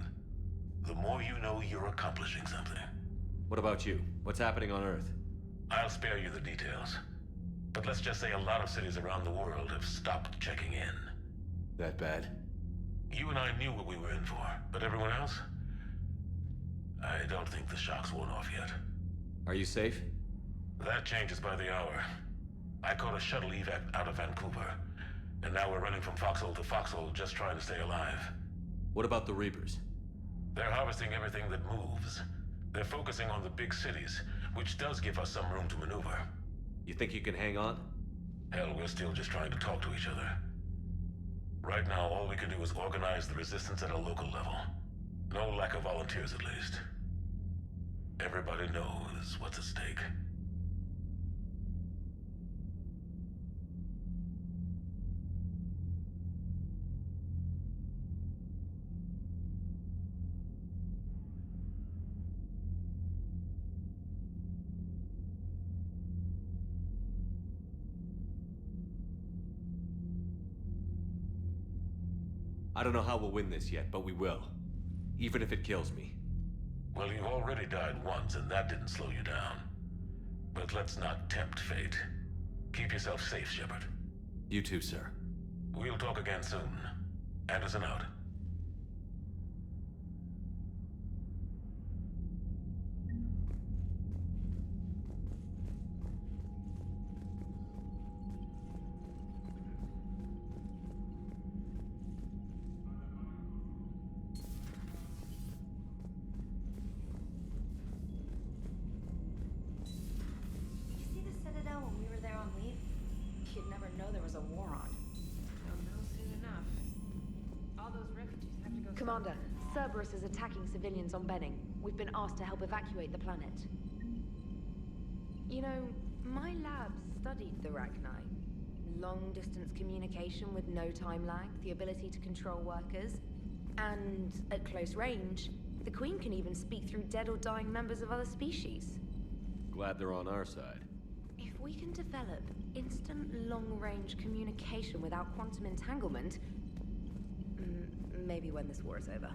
the more you know you're accomplishing something. What about you? What's happening on Earth? I'll spare you the details. But let's just say a lot of cities around the world have stopped checking in. That bad? You and I knew what we were in for, but everyone else? I don't think the shock's worn off yet. Are you safe? That changes by the hour. I caught a shuttle evac out of Vancouver, and now we're running from foxhole to foxhole just trying to stay alive. What about the Reapers? They're harvesting everything that moves. They're focusing on the big cities, which does give us some room to maneuver. You think you can hang on? Hell, we're still just trying to talk to each other. Right now, all we can do is organize the resistance at a local level. No lack of volunteers, at least. Everybody knows what's at stake. I don't know how we'll win this yet, but we will. Even if it kills me. Well, you've already died once, and that didn't slow you down. But let's not tempt fate. Keep yourself safe, Shepard. You too, sir. We'll talk again soon. Anderson out. You'd never know there was a war on. Don't know soon enough. All those refugees have to go. Commander, Cerberus is attacking civilians on Benning. We've been asked to help evacuate the planet. You know, my lab studied the Rachni. Long-distance communication with no time lag, the ability to control workers, and at close range, the Queen can even speak through dead or dying members of other species. Glad they're on our side. If we can develop instant long-range communication without quantum entanglement, maybe when this war is over.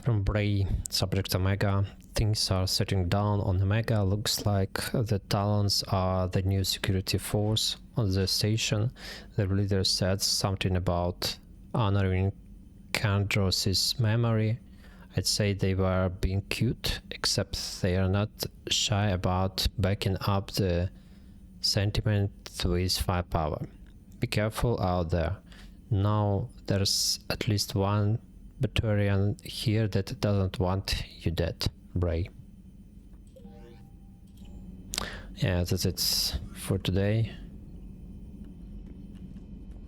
From Bray, Subject Omega. Things are settling down on Omega. Looks like the Talons are the new security force on the station. The leader said something about honoring Kandros' memory. I'd say they were being cute, except they are not shy about backing up the sentiment with firepower. Be careful out there. Now there's at least one Baturian here that doesn't want you dead, Bray. Yeah, that's it for today.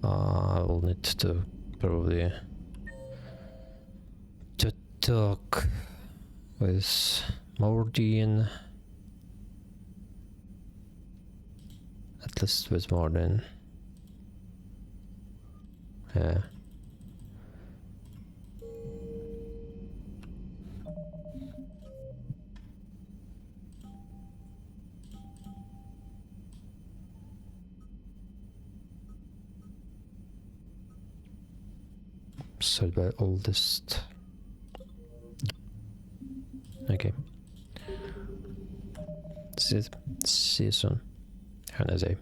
I will need to probably to talk with Mordin. At least with Mordin. Yeah. Sold by oldest. Okay. See you soon. Have a nice day.